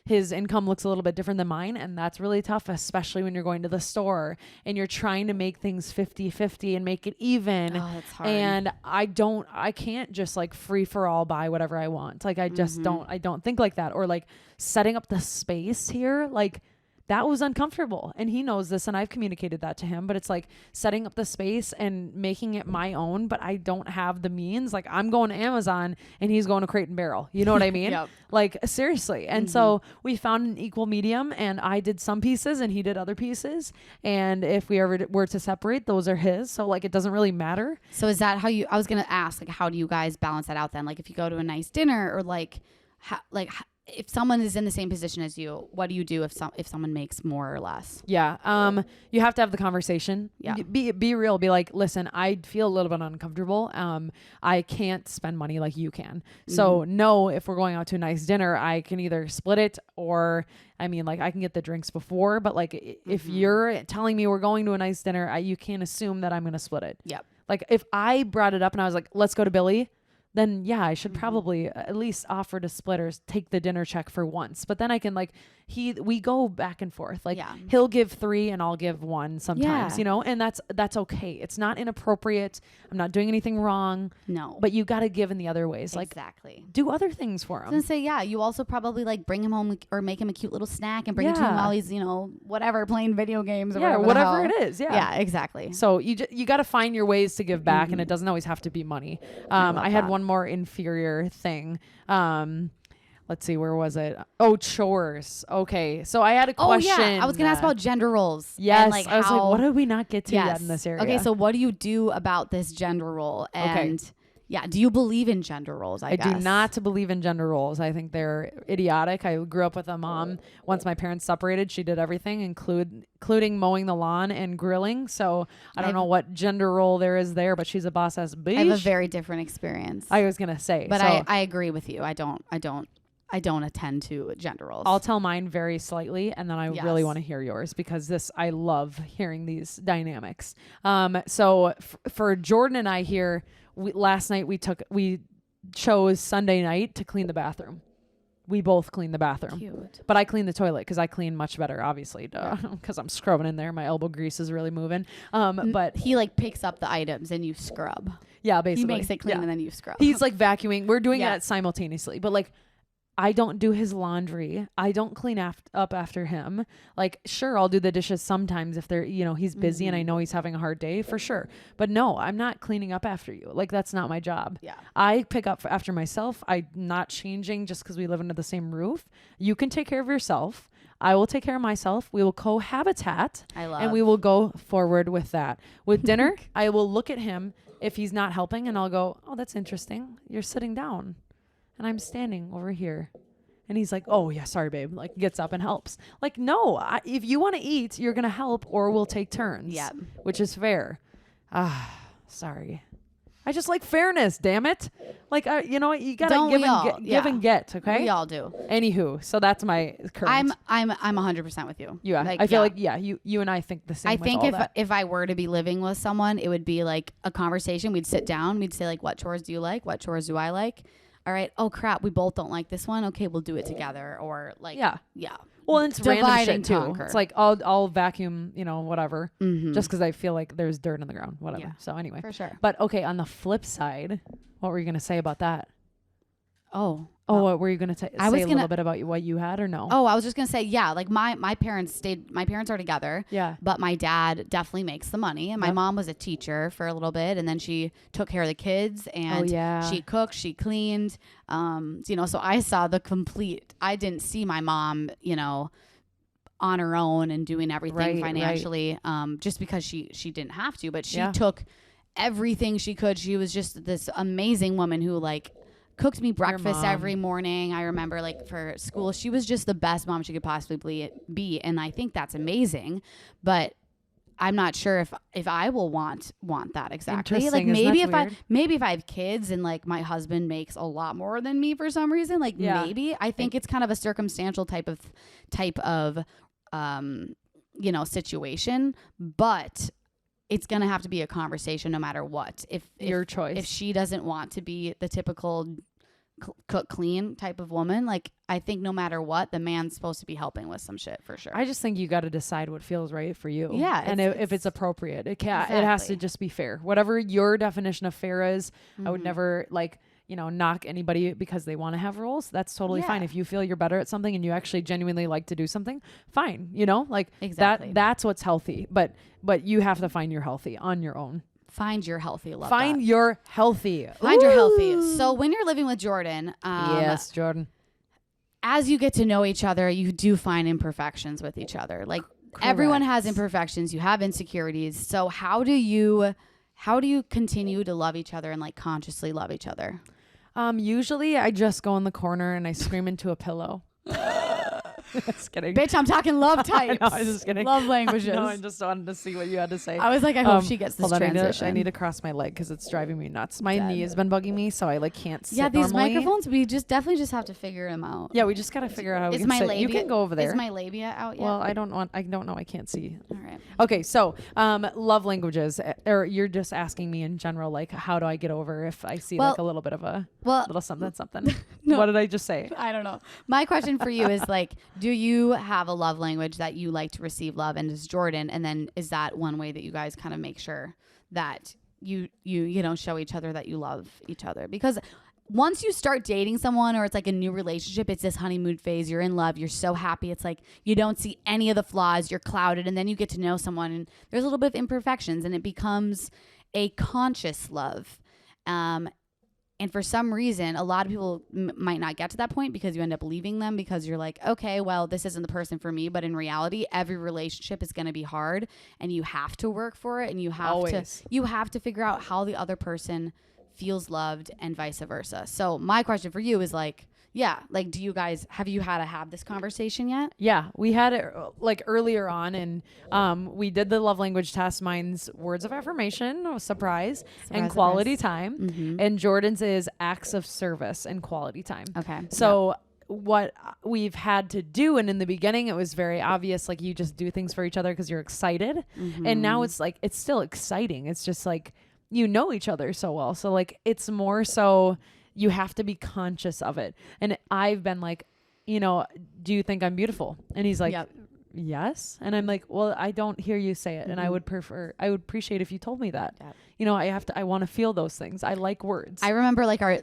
His income looks a little bit different than mine. And that's really tough, especially when you're going to the store and you're trying to make things 50-50 and make it even. Oh, that's hard. And I can't just like free for all buy whatever I want. Like I just don't think like that. Or like setting up the space here, like that was uncomfortable, and he knows this, and I've communicated that to him, but it's like setting up the space and making it my own, but I don't have the means. Like I'm going to Amazon and he's going to Crate and Barrel, you know what I mean? Yep. Like seriously. And so we found an equal medium, and I did some pieces and he did other pieces, and if we ever were to separate, those are his, so like it doesn't really matter. So is that how I was gonna ask, like, how do you guys balance that out then? Like if you go to a nice dinner, or like if someone is in the same position as you, what do you do if someone makes more or less? Yeah. You have to have the conversation. Yeah. Be real. Be like, listen, I feel a little bit uncomfortable. I can't spend money like you can. So no, if we're going out to a nice dinner, I can either split it, or I mean, like I can get the drinks before, but like if you're telling me we're going to a nice dinner, you can't assume that I'm going to split it. Yep. Like if I brought it up and I was like, let's go to Billy, then yeah, I should probably at least offer to split or take the dinner check for once. But then I can like, we go back and forth. Like he'll give 3 and I'll give 1 sometimes, you know, and that's okay. It's not inappropriate. I'm not doing anything wrong. No. But you got to give in the other ways. Like exactly. Do other things for him. I was gonna say, you also probably like bring him home or make him a cute little snack and bring it to him while he's, you know, whatever, playing video games or whatever it is. Yeah. Yeah, exactly. So you got to find your ways to give back, and it doesn't always have to be money. I had one more inferior thing. Let's see, where was it? Oh, chores. Okay, so I had a question. Oh yeah, I was gonna ask about gender roles. Yes, and like I was like, what did we not get to yet in this area? Okay, so what do you do about this gender role? And Yeah. Do you believe in gender roles? I guess. do not believe in gender roles. I think they're idiotic. I grew up with a mom. Once my parents separated, she did everything, including mowing the lawn and grilling. So I don't know what gender role there is there, but she's a boss ass bitch. I have a very different experience. I was gonna say, but so I agree with you. I don't attend to gender roles. I'll tell mine very slightly, and then I really Yes. want to hear yours because I love hearing these dynamics. So for Jordan and I here, last night we chose Sunday night to clean the bathroom. We both clean the bathroom. Cute. But I clean the toilet because I clean much better, obviously, because I'm scrubbing in there. My elbow grease is really moving. But he like picks up the items and you scrub. Yeah, basically. He makes it clean and then you scrub. He's like vacuuming. We're doing Yeah. that simultaneously. But like, I don't do his laundry. I don't clean up after him. Like, sure, I'll do the dishes sometimes if they're, he's busy and I know he's having a hard day, for sure. But no, I'm not cleaning up after you. Like, that's not my job. Yeah. I pick up after myself. I'm not changing just because we live under the same roof. You can take care of yourself. I will take care of myself. We will cohabitat. And we will go forward with that. With dinner, I will look at him if he's not helping and I'll go, oh, that's interesting. You're sitting down. And I'm standing over here. And he's like, oh, yeah, sorry, babe. Like, gets up and helps. Like, no, if you want to eat, you're going to help or we'll take turns. Yeah. Which is fair. Sorry. I just like fairness, damn it. Like, you know what? You got to give and get, okay? We all do. Anywho, so that's my current. I'm 100% with you. Yeah. Like, I feel like, you and I think the same. I with think all if I were to be living with someone, it would be like a conversation. We'd sit down. We'd say like, what chores do you like? What chores do I like? All right. Oh crap. We both don't like this one. Okay. We'll do it together. Or like, yeah. Well, and it's random Divide shit and too. conquer. It's like I'll vacuum, whatever, just because I feel like there's dirt on the ground, whatever. Yeah, so anyway, for sure. But okay, on the flip side, what were you gonna say about that? What What were you gonna say a little bit about what you had or no? I was just gonna say, yeah, like my parents are together. Yeah. But my dad definitely makes the money, and my mom was a teacher for a little bit, and then she took care of the kids, and she cooked, she cleaned, so I saw I didn't see my mom, on her own and doing everything financially, just because she didn't have to, but she took everything she could. She was just this amazing woman who like cooked me breakfast every morning. I remember like for school, she was just the best mom she could possibly be. And I think that's amazing, but I'm not sure if I will want that exactly. Like maybe if I have kids and like my husband makes a lot more than me for some reason, like maybe I think it's kind of a circumstantial type of situation, but it's going to have to be a conversation no matter what. If your choice. If she doesn't want to be the typical cook clean type of woman, like I think no matter what, the man's supposed to be helping with some shit for sure. I just think you got to decide what feels right for you. Yeah. And if it's appropriate, it has to just be fair. Whatever your definition of fair is, I would never knock anybody because they want to have roles. That's totally fine. If you feel you're better at something and you actually genuinely like to do something, fine. Exactly. That's what's healthy. But you have to find your healthy on your own. Find your healthy. Love Find that. your healthy. Find your healthy. So when you're living with Jordan, yes, Jordan. As you get to know each other, you do find imperfections with each other. Like everyone has imperfections. You have insecurities. So how do you continue to love each other and like consciously love each other? Usually I just go in the corner and I scream into a pillow. Just kidding. Bitch, I'm talking love types. No, I was just kidding. Love languages. No, I just wanted to see what you had to say. I was like, I hope she gets this transition. I need to cross my leg because it's driving me nuts. My knee has been bugging me, so I like can't sit these normally. microphones, we definitely just have to figure them out. Yeah, we just got to figure out how we can sit. You can go over there. Is my labia out yet? Well, I don't know. I can't see. All right. Okay, so love languages, or you're just asking me in general, like how do I get over if I see like a little bit of a little something. No. What did I just say? I don't know. My question for you is like, do you have a love language that you like to receive love, and is Jordan? And then is that one way that you guys kind of make sure that you show each other that you love each other? Because once you start dating someone or it's like a new relationship, it's this honeymoon phase. You're in love. You're so happy. It's like you don't see any of the flaws. You're clouded. And then you get to know someone and there's a little bit of imperfections and it becomes a conscious love. And for some reason, a lot of people might not get to that point because you end up leaving them because you're like, okay, well, this isn't the person for me. But in reality, every relationship is going to be hard and you have to work for it. And you have to figure out how the other person feels loved, and vice versa. So my question for you is like, yeah, like, do you guys, have you had to have this conversation yet? Yeah, we had it like earlier on, and we did the love language test. Mine's words of affirmation, surprise, and quality time. Mm-hmm. And Jordan's is acts of service and quality time. Okay. So what we've had to do, and in the beginning it was very obvious, like you just do things for each other because you're excited. Mm-hmm. And now it's like, it's still exciting. It's just like, you know each other so well. So like, it's more so you have to be conscious of it. And I've been like, you know, do you think I'm beautiful? And he's like, Yep. yes. And I'm like, well, I don't hear you say it. And I would appreciate if you told me that. Yep. You know, I want to feel those things. I like words. I remember like our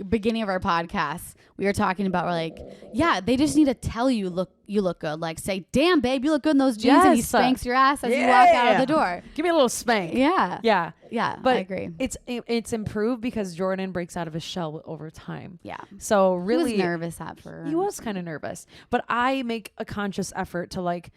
beginning of our podcast, we were talking about, we're like, yeah, they just need to tell you you look good. Like, say, damn, babe, you look good in those jeans, and he spanks your ass as you walk out of the door. Give me a little spank. Yeah. Yeah. Yeah. But I agree. it's improved because Jordan breaks out of his shell over time. Yeah. So really, he was nervous at first. He was kind of nervous, but I make a conscious effort to like,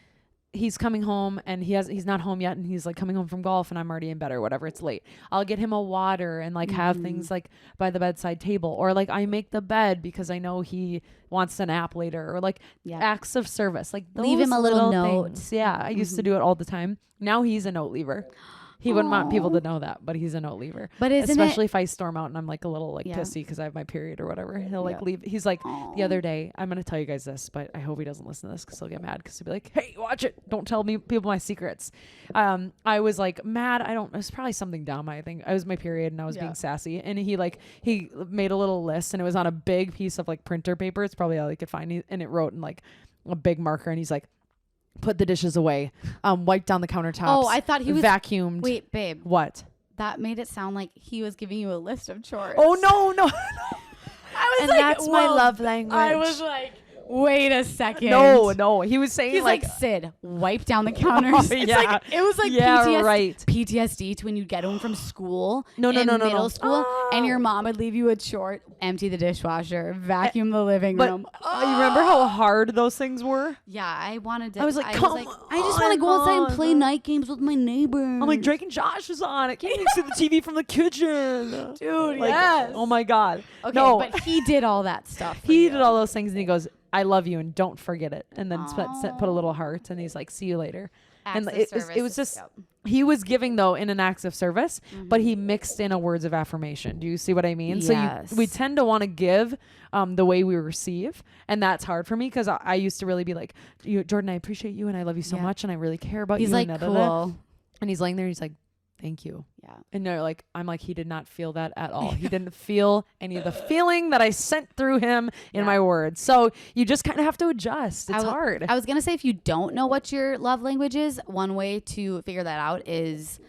he's coming home and he's not home yet, and he's like coming home from golf and I'm already in bed or whatever, it's late. I'll get him a water and like have things like by the bedside table, or like I make the bed because I know he wants a nap later, or like acts of service, like those leave him a little note. things. Yeah. I used to do it all the time. Now he's a note leaver. He wouldn't want people to know that, but he's a note leaver. But especially if I storm out and I'm like a little like Yeah. pissy because I have my period or whatever, he'll like leave. He's like, the other day, I'm gonna tell you guys this, but I hope he doesn't listen to this because he'll get mad, because he'll be like, hey, watch it, don't tell me people my secrets. I was like mad. It was probably something dumb. I think I was my period and I was being sassy, and he made a little list, and it was on a big piece of like printer paper. It's probably all he could find, and it wrote in like a big marker, and he's like, put the dishes away, wipe down the countertops. Oh, I thought he was vacuumed. Wait, babe. What? That made it sound like he was giving you a list of chores. Oh no. I was And like, that's my love language. I was like, wait a second. No. He was saying He's like, Syd, wipe down the counters. Oh, It's yeah. like, it was like Yeah, right. PTSD to when you get home from school. No, middle school, and your mom would leave you a chore: empty the dishwasher, vacuum the living room. You remember how hard those things were? Yeah, I wanted to. I was like, I come I just want to go outside and play night games with my neighbors. I'm like, Drake and Josh is on. I can't even see the TV from the kitchen. Dude, like, yes. Oh my God. Okay, no. but he did all that stuff. He did all those things, and he goes, I love you, and don't forget it. And then put a little heart, and he's like, see you later. And it was just, he was giving though in an acts of service, but he mixed in a words of affirmation. Do you see what I mean? Yes. So we tend to want to give the way we receive. And that's hard for me, because I used to really be like, Jordan, I appreciate you and I love you so much and I really care about you. He's like, and cool. And he's laying there, he's like, thank you. Yeah. And I'm like, he did not feel that at all. He didn't feel any of the feeling that I sent through him in my words. So you just kind of have to adjust. It's hard. I was going to say, if you don't know what your love language is, one way to figure that out is,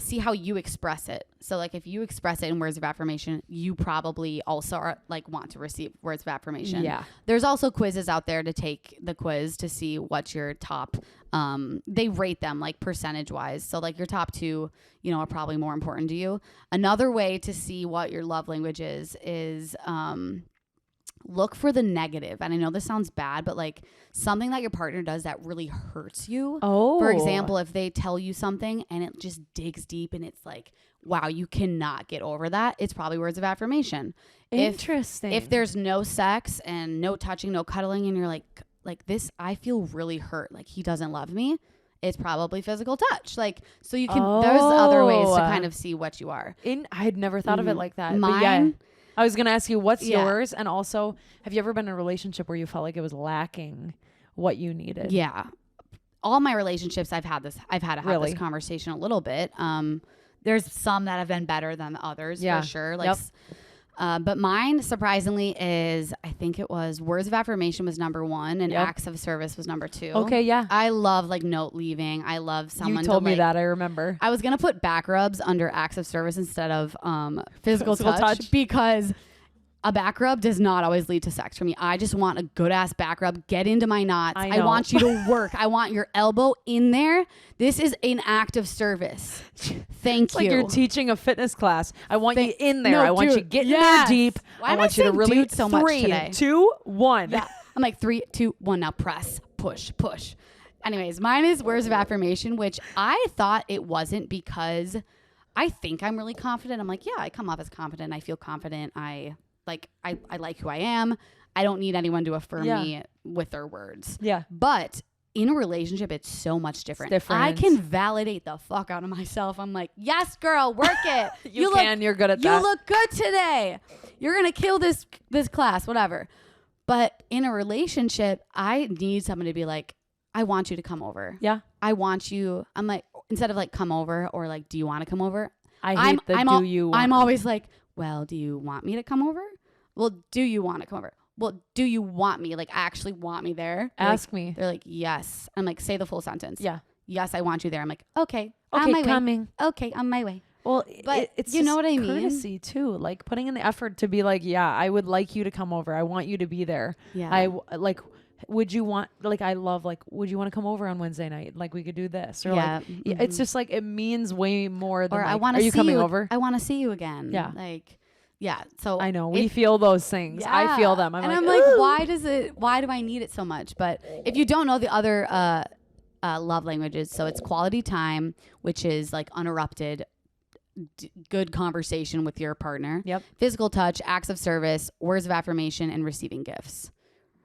see how you express it. So like if you express it in words of affirmation, you probably also are like want to receive words of affirmation. Yeah. There's also quizzes out there to take the quiz to see what your top, they rate them like percentage wise. So like your top two, are probably more important to you. Another way to see what your love language is look for the negative. And I know this sounds bad, but like something that your partner does that really hurts you. Oh. For example, if they tell you something and it just digs deep and it's like, wow, you cannot get over that, it's probably words of affirmation. Interesting. If there's no sex and no touching, no cuddling, and you're like this, I feel really hurt, like he doesn't love me, it's probably physical touch. Like, so you can, there's other ways to kind of see what you are. I had never thought of it like that. Mine, but yeah, I was going to ask you, what's yours? And also, have you ever been in a relationship where you felt like it was lacking what you needed? Yeah. All my relationships, I've had to have this conversation a little bit. There's some that have been better than others, for sure. Like, but mine, surprisingly, is, I think it was words of affirmation was number 1 and acts of service was number 2. Okay, yeah. I love like note leaving. I love someone. You told me that, I remember. I was gonna put back rubs under acts of service instead of physical touch, because a back rub does not always lead to sex for me. I just want a good ass back rub. Get into my knots. I want you to work. I want your elbow in there. This is an act of service. Thank it's you. Like you're teaching a fitness class. I want you in there. No, I want you getting there deep. Why I am want you to really dude so much 3, today? 2, 1. Yeah. I'm like 3, 2, 1. Now press, push, push. Anyways, mine is words of affirmation, which I thought it wasn't because I think I'm really confident. I'm like, yeah, I come off as confident. I feel confident. I like who I am. I don't need anyone to affirm me with their words. Yeah. But in a relationship, it's so much different. It's different. I can validate the fuck out of myself. I'm like, yes, girl, work it. You're good at that. You look good today. You're going to kill this class, whatever. But in a relationship, I need someone to be like, I want you to come over. Yeah. I want you. I'm like, instead of like, come over or like, do you want to come over? I'm always like, well, do you want me to come over? Well, do you want to come over? Well, do you want me? Like, actually want me there? Ask me. They're like, yes. I'm like, say the full sentence. Yeah. Yes, I want you there. I'm like, okay. Okay, on my coming. way. Okay, on my way. Well, but it's you know what I mean? Courtesy too, like putting in the effort to be like, yeah, I would like you to come over. I want you to be there. Yeah. Would you want, like, I love, like, would you want to come over on Wednesday night? Like, we could do this. Or yeah. like, it's just like, it means way more than, or like, I want to are you see coming you over? I want to see you again. Yeah. Like, yeah. So I know we feel those things. Yeah. I feel them. I'm like, why do I need it so much? But if you don't know the other love languages, so it's quality time, which is like uninterrupted, good conversation with your partner. Yep. Physical touch, acts of service, words of affirmation, and receiving gifts.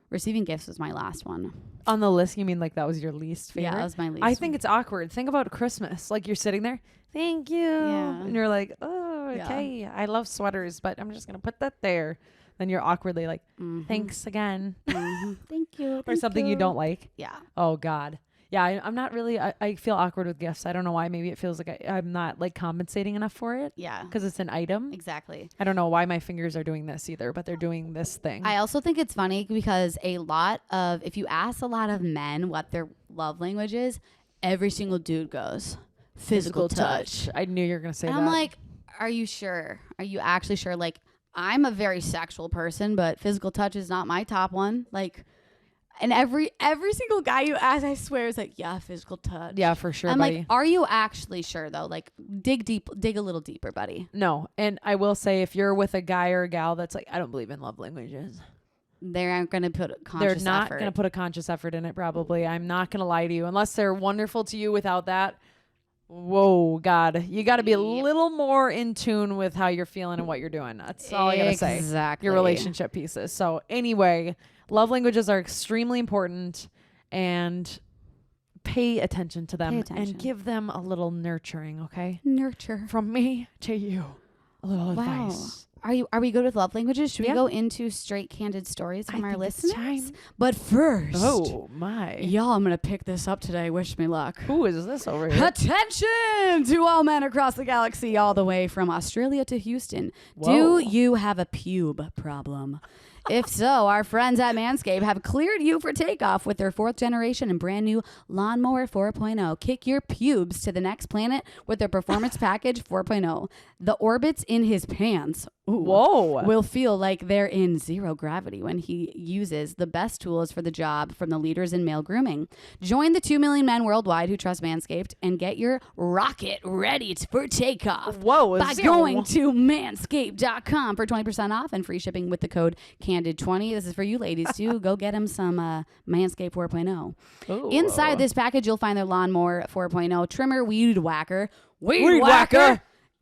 Receiving gifts was my last one. On the list, you mean like that was your least favorite? Yeah, that was my least. I think it's awkward. Think about Christmas. Like, you're sitting there, thank you. Yeah. And you're like, oh, okay. Yeah. I love sweaters, but I'm just going to put that there. Then you're awkwardly like, thanks again. Thank you. Or something you don't like. Yeah. Oh, God. Yeah, I'm not really, I feel awkward with gifts. I don't know why. Maybe it feels like I'm not like compensating enough for it. Yeah. Because it's an item. Exactly. I don't know why my fingers are doing this either, but they're doing this thing. I also think it's funny because if you ask a lot of men what their love language is, every single dude goes, physical touch. I knew you were going to say and that. I'm like, are you sure? Are you actually sure? Like, I'm a very sexual person, but physical touch is not my top one. Like, and every single guy you ask, I swear, is like, yeah, physical touch. Yeah, for sure, I'm buddy. like, are you actually sure though? Like, dig a little deeper, buddy. No. And I will say, if you're with a guy or a gal that's like, I don't believe in love languages, they aren't going to put conscious effort. They're not going to put a conscious effort in it, probably. I'm not going to lie to you. Unless they're wonderful to you without that. Whoa, God. You got to be a little more in tune with how you're feeling and what you're doing. That's all I got to say. Exactly. Your relationship pieces. So anyway, love languages are extremely important, and pay attention to them and give them a little nurturing, okay? Nurture. From me to you. A little advice. Are we good with love languages? Should we go into straight candid stories from our listeners? Time. But first, oh my, y'all, I'm gonna pick this up today. Wish me luck. Who is this over here? Attention to all men across the galaxy, all the way from Australia to Houston. Whoa. Do you have a pube problem? If so, our friends at Manscaped have cleared you for takeoff with their 4th generation and brand new Lawnmower 4.0. Kick your pubes to the next planet with their Performance Package 4.0. The orbits in his pants will feel like they're in zero gravity when he uses the best tools for the job from the leaders in male grooming. Join the 2 million men worldwide who trust Manscaped and get your rocket ready for takeoff. By going to manscaped.com for 20% off and free shipping with the code CANDID20. This is for you ladies too. Go get them some Manscaped 4.0. Ooh. Inside this package, you'll find their Lawnmower 4.0 trimmer, weed whacker,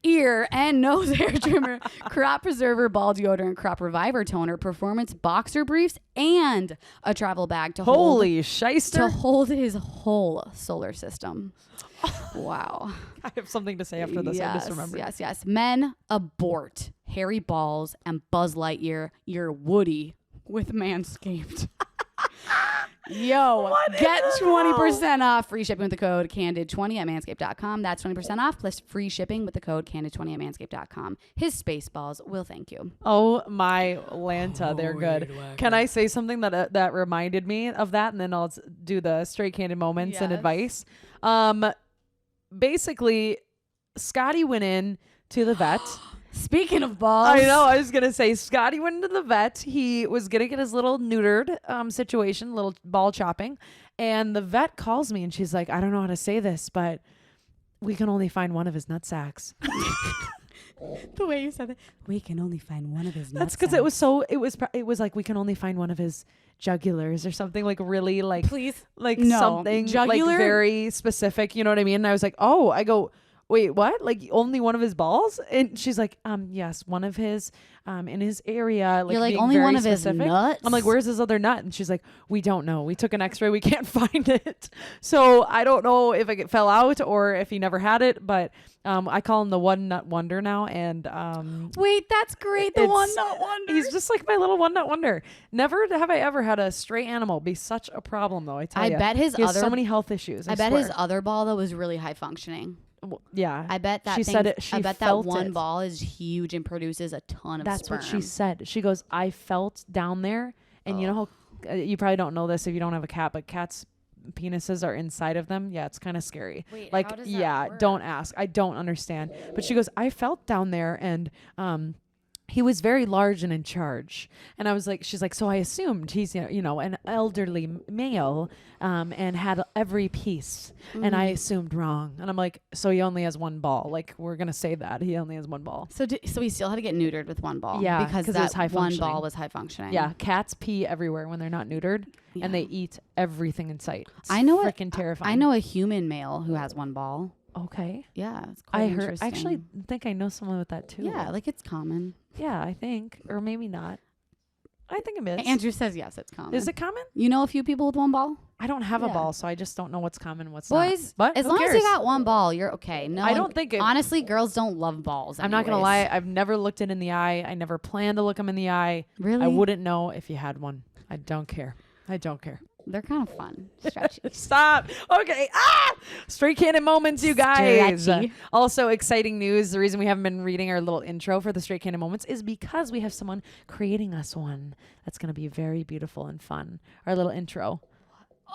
ear and nose hair trimmer, crop preserver, ball deodorant, crop reviver toner, performance boxer briefs, and a travel bag to hold his whole solar system. Wow. I have something to say after this. I just remembered. Yes. Men, abort hairy balls and Buzz Lightyear your Woody with Manscaped. Yo, get 20% off free shipping with the code CANDID20 at manscaped.com. That's 20% off plus free shipping with the code CANDID20 at manscaped.com. His Spaceballs will thank you. Oh my Lanta, they're good. Can I say something that reminded me of that, and then I'll do the straight candid moments and advice. Basically, Scotty went in to the vet. Speaking of balls. I know. I was going to say, Scotty went to the vet. He was going to get his little neutered situation, little ball chopping. And the vet calls me and she's like, I don't know how to say this, but we can only find one of his nut sacks. The way you said it. We can only find one of his nut That's because it was like, we can only find one of his jugulars or something, like really like, please, like no. something Jugular? like very specific. You know what I mean? And I was like, I go, wait, what? Like only one of his balls? And she's like, yes, one of his, in his area. Like, You're like, being only very one of specific. his nuts? I'm like, where's his other nut? And she's like, we don't know. We took an x-ray. We can't find it. So I don't know if it fell out or if he never had it, but I call him the one nut wonder now. And wait, that's great. The one nut wonder. he's just like my little one nut wonder. Never have I ever had a stray animal be such a problem, though. I tell you. I bet his he has other so many health issues. I bet his other ball though was really high functioning. Yeah. I bet that she said it. I bet that felt one it. ball is huge and produces a ton of That's sperm. what she said. She goes, I felt down there, and you know how you probably don't know this if you don't have a cat, but cats' penises are inside of them. Yeah, it's kind of scary. Wait, like, how does that yeah, work? don't ask. I don't understand. But she goes, I felt down there, and he was very large and in charge. And I was like, she's like, so I assumed he's, you know, an elderly male, and had every piece. And I assumed wrong. And I'm like, so he only has one ball. Like, we're going to say that he only has one ball. So he still had to get neutered with one ball. Yeah, because 'cause it was that high one functioning. ball was high functioning. Yeah. Cats pee everywhere when they're not neutered, and they eat everything in sight. It's I know freaking terrifying. I know a human male who has one ball. Okay. Yeah, it's quite I interesting. actually think I know someone with that too. Yeah, like it's common. Yeah, I think. Or maybe not. I think it is. Andrew says yes, it's common. Is it common? You know a few people with one ball? I don't have a Yeah. ball, so I just don't know what's common and what's not. Boys, But as who long as cares? you got one ball, you're okay. No, I don't think it- honestly, girls don't love balls. I'm not going to anyways. lie. I've never looked it in the eye. I never planned to look him in the eye. Really? I wouldn't know if you had one. I don't care. I don't care. They're kind of fun. Stretchy. Stop. Okay. Straight Candid moments, you guys. Stretchy. Also, exciting news. The reason we haven't been reading our little intro for the Straight Candid moments is because we have someone creating us one that's going to be very beautiful and fun. Our little intro.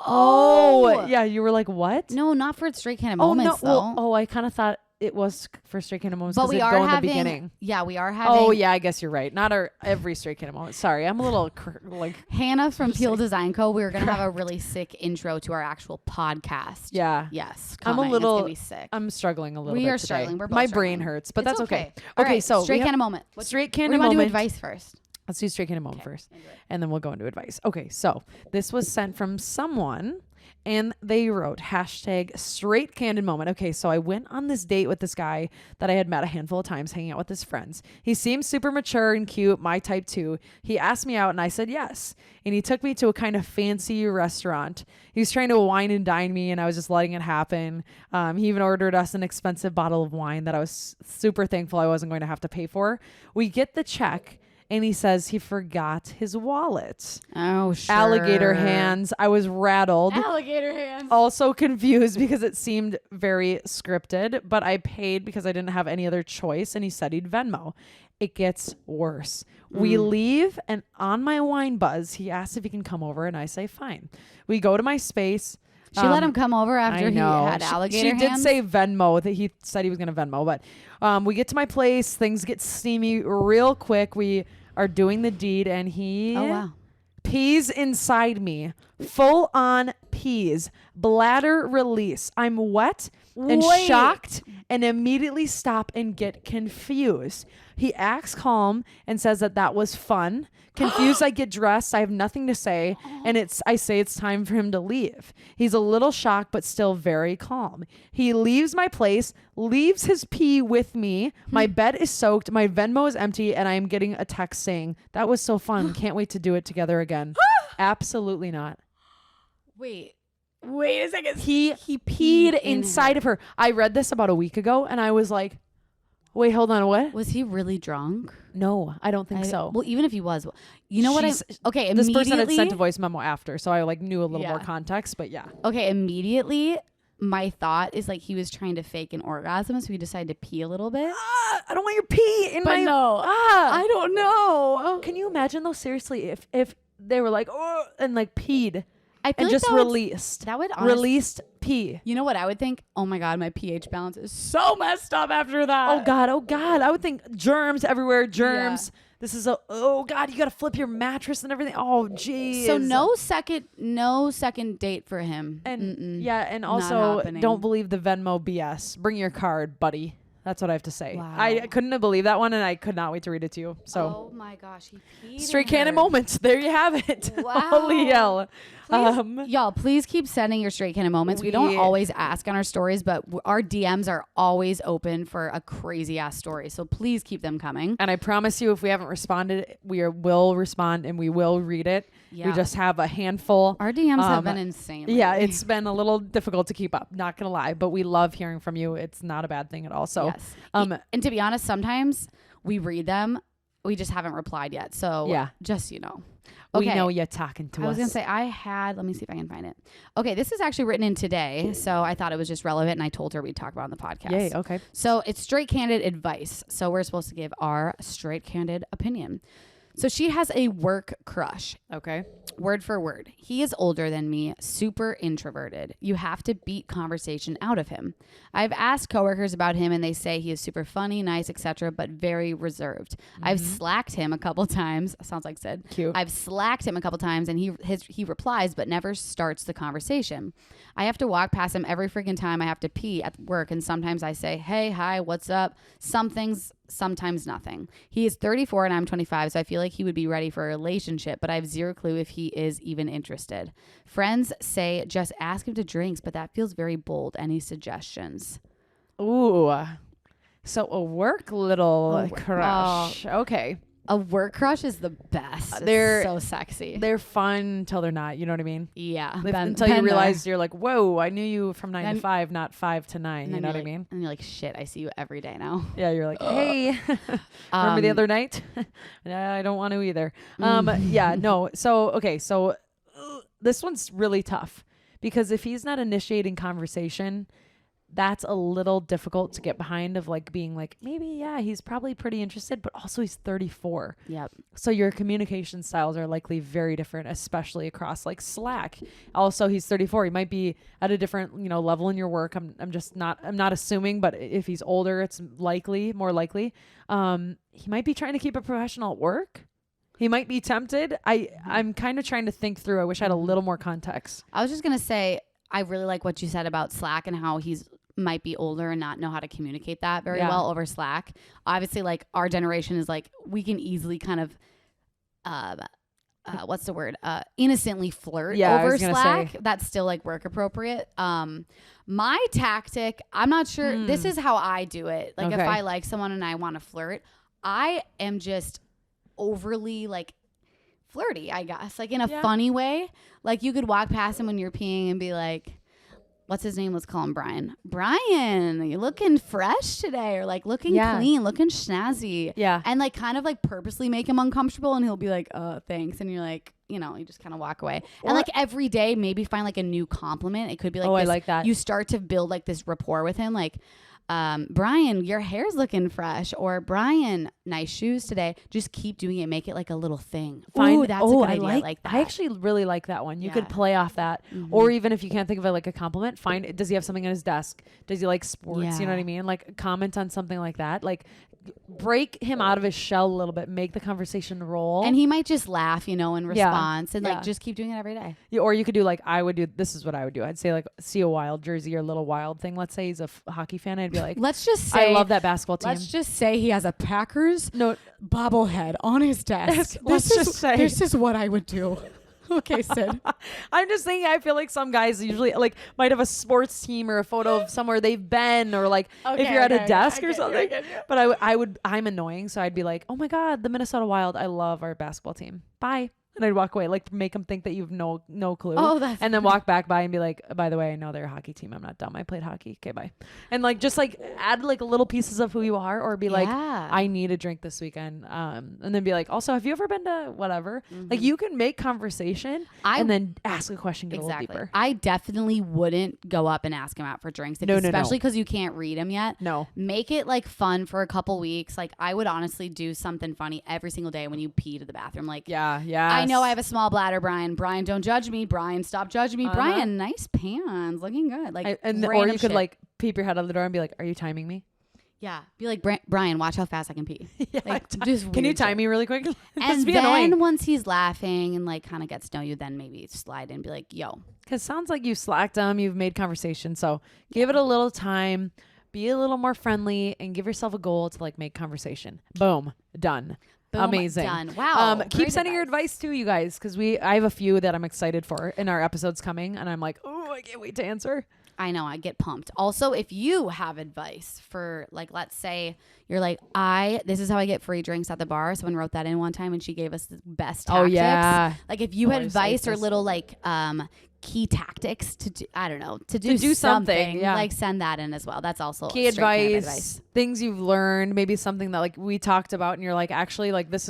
Oh, yeah. You were like, what? No, not for Straight Candid Oh, moments, no. though. Well, oh, I kind of thought it was for Straight Candid moments but because we it'd are go in the having. beginning. Yeah, we are having. Oh, yeah. I guess you're right. Not our every Straight Candid moment. Sorry. I'm a little like, Hannah from Peel Design Co. We're gonna have a really sick intro to our actual podcast. yeah. Yes. I'm a coming. little. It's gonna be sick. I'm struggling a little bit. We are today. struggling. We're both My struggling. brain hurts, but It's that's okay. All Okay, right, so Straight Candid moment. Straight We Candid want to do moment. advice first. Let's do Straight Candid moment first, and then we'll go into advice. Okay, so this was sent from someone, and they wrote hashtag Straight Candid moment. Okay, so I went on this date with this guy that I had met a handful of times, hanging out with his friends. He seemed super mature and cute, my type too. He asked me out, and I said yes. And he took me to a kind of fancy restaurant. He was trying to wine and dine me, and I was just letting it happen. He even ordered us an expensive bottle of wine that I was super thankful I wasn't going to have to pay for. We get the check, and he says he forgot his wallet. Oh, sure. Alligator hands. I was rattled. Alligator hands. Also confused because it seemed very scripted, but I paid because I didn't have any other choice, and he said he'd Venmo. It gets worse. We leave, and on my wine buzz, he asks if he can come over, and I say fine. We go to my space. She let him come over after I he know. had alligator She hands. did say Venmo, that he said he was going to Venmo, but we get to my place. Things get steamy real quick. We are doing the deed, and he Oh, wow. pees inside me. Full on pees. Bladder release. I'm wet and Wait. shocked and immediately stop and get confused. He acts calm and says that was fun. Confused, I get dressed. I have nothing to say, and I say it's time for him to leave. He's a little shocked, but still very calm. He leaves my place, leaves his pee with me. My bed is soaked. My Venmo is empty, and I am getting a text saying, "That was so fun. Can't wait to do it together again." Absolutely not. Wait a second. He peed inside of her. I read this about a week ago, and I was like, wait, hold on, what? Was he really drunk? No, I don't think so. Well, even if he was, you know what She's- okay, This person had immediately- sent a voice memo after, so I like knew a little Yeah. more context, but yeah. Okay, immediately my thought is like he was trying to fake an orgasm, so he decided to pee a little bit. I don't want your pee in But my... no, I don't know. Can you imagine though, seriously, if they were like, oh, and like peed I feel and like just that would- released. That would honestly, Released pee. You know what I would think? Oh my God, my pH balance is so messed up after that. Oh God. I would think germs everywhere, germs. This is oh God, you got to flip your mattress and everything. Oh geez. So no second date for him. And Mm-mm. yeah, and Not also happening. don't believe the Venmo BS. Bring your card, buddy. That's what I have to say. Wow. I couldn't believe that one, and I could not wait to read it to you. So, oh my gosh, he peed Straight in Candid her. moments. There you have it. Wow. Holy hell. Y'all, please keep sending your Straight Candid moments. We don't always ask on our stories, but our DMs are always open for a crazy ass story. So please keep them coming. And I promise you, if we haven't responded, will respond and we will read it. Yeah. We just have a handful. Our DMs have been insane. Yeah, lately. it's been a little difficult to keep up. Not gonna lie, but we love hearing from you. It's not a bad thing at all. So, yes. And to be honest, sometimes we read them, we just haven't replied yet. So yeah, just Okay. We know you're talking to us. I was gonna say let me see if I can find it. Okay, this is actually written in today, so I thought it was just relevant, and I told her we'd talk about it on the podcast. Yay, okay. So it's straight candid advice. So we're supposed to give our straight candid opinion. So she has a work crush. Okay. Word for word. He is older than me, super introverted. You have to beat conversation out of him. I've asked coworkers about him and they say he is super funny, nice, etc., but very reserved. Mm-hmm. I've slacked him a couple times. Sounds like Syd. Cute. I've slacked him a couple times and he replies but never starts the conversation. I have to walk past him every freaking time I have to pee at work, and sometimes I say, "Hey, hi, what's up?" Some things, sometimes nothing. He is 34 and I'm 25, so I feel like he would be ready for a relationship, but I have zero clue if he is even interested. Friends say just ask him to drinks, but that feels very bold. Any suggestions? Ooh. So a work little crush. Okay. A work crush is the best. They're so sexy. They're fun until they're not. You know what I mean? Yeah. Until you realize you're like, whoa, I knew you from 9 to 5, not 5 to 9. You know what I mean? And you're like, shit, I see you every day now. Yeah, you're like, hey, remember the other night? I don't want to either. Yeah, no. So, okay. So this one's really tough because if he's not initiating conversation, that's a little difficult to get behind, of like being like, maybe, yeah, he's probably pretty interested, but also he's 34. Yep. So your communication styles are likely very different, especially across like Slack. Also, he's 34. He might be at a different, level in your work. I'm not assuming, but if he's older, it's more likely. He might be trying to keep it professional at work. He might be tempted. I'm kind of trying to think through. I wish I had a little more context. I was just going to say, I really like what you said about Slack and how he's might be older and not know how to communicate that very well over Slack. Obviously, like our generation is like, we can easily kind of what's the word? Innocently flirt over Slack. That's still like work appropriate. My tactic, I'm not sure. This is how I do it. Like if I like someone and I want to flirt, I am just overly like flirty, I guess, like in a funny way. Like you could walk past him when you're peeing and be like, what's his name? Let's call him Brian. Brian, you're looking fresh today, or like looking clean, looking snazzy. Yeah. And like kind of like purposely make him uncomfortable, and he'll be like, thanks. And you're like, you just kind of walk away. And like every day, maybe find like a new compliment. It could be like, I like that. You start to build like this rapport with him. Like, Brian, your hair's looking fresh, or Brian, nice shoes today. Just keep doing it. Make it like a little thing. Ooh, that's a good idea. I like that. I actually really like that one. You could play off that. Mm-hmm. Or even if you can't think of it like a compliment, does he have something on his desk? Does he like sports? Yeah. You know what I mean? Like comment on something like that. Like break him out of his shell a little bit, make the conversation roll. And he might just laugh, in response, and like just keep doing it every day. Yeah, or you could do like this is what I would do. I'd say like, see a Wild jersey or Little Wild thing. Let's say he's a hockey fan. I'd be like, let's just say I love that basketball team. Let's just say he has a Packers bobblehead on his desk. This is what I would do. Okay, Syd. I'm just thinking, I feel like some guys usually like might have a sports team or a photo of somewhere they've been, or like if you're at a desk or something. But I'm annoying, so I'd be like, oh my God, the Minnesota Wild, I love our basketball team. Bye. And I'd walk away, like make them think that you've no clue. And then walk back by and be like, by the way, I know they're a hockey team. I'm not dumb. I played hockey. Okay, bye. And like just like add like little pieces of who you are, or be like, I need a drink this weekend. And then be like, also, have you ever been to whatever? Mm-hmm. Like you can make conversation and then ask a question, get a little deeper. I definitely wouldn't go up and ask him out for drinks, especially because you can't read him yet. No. Make it like fun for a couple weeks. Like I would honestly do something funny every single day when you pee to the bathroom. Like I know I have a small bladder, Brian. Brian, don't judge me. Brian, stop judging me. Brian, nice pants, looking good. Like, or you could like peep your head out of the door and be like, "Are you timing me?" Yeah, be like, Brian, watch how fast I can pee. Like, can you time me really quick? And then annoying. Once he's laughing and like kind of gets to know you, then maybe slide in and be like, "Yo," because sounds like you slacked him. You've made conversation, so give it a little time. be a little more friendly and give yourself a goal to like make conversation. Boom. Done. Boom, Amazing. done. Wow. Keep Great sending your advice too, you guys, because I have a few that I'm excited for in our episodes coming, and I'm like, oh, I can't wait to answer. I know, I get pumped. Also, if you have advice for, like, let's say you're like, this is how I get free drinks at the bar. Someone wrote that in one time and she gave us the best tactics. Oh, yeah. Like, if you had Always advice like or this. little, like, key tactics to do, I don't know, to do do something, yeah. like, send that in as well. That's also Key straight candid advice, things you've learned, maybe something that like we talked about and you're like, actually, like this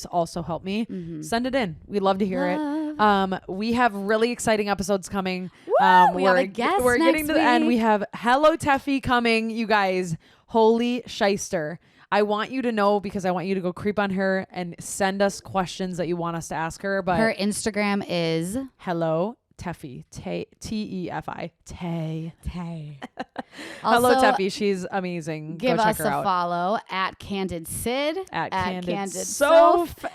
also helped me. Send it in. We'd love to hear it. We have really exciting episodes coming. We have a guest We're next getting to the end. week. We have Hello Teffy coming, you guys. Holy shyster. I want you to know because I want you to go creep on her and send us questions that you want us to ask her. But Her Instagram is Hello Teffy, Tefi, Tay. Hello Also, Teffy, she's amazing. give Go check us her a out. follow at Candid Syd, At Candid Soph, Soph,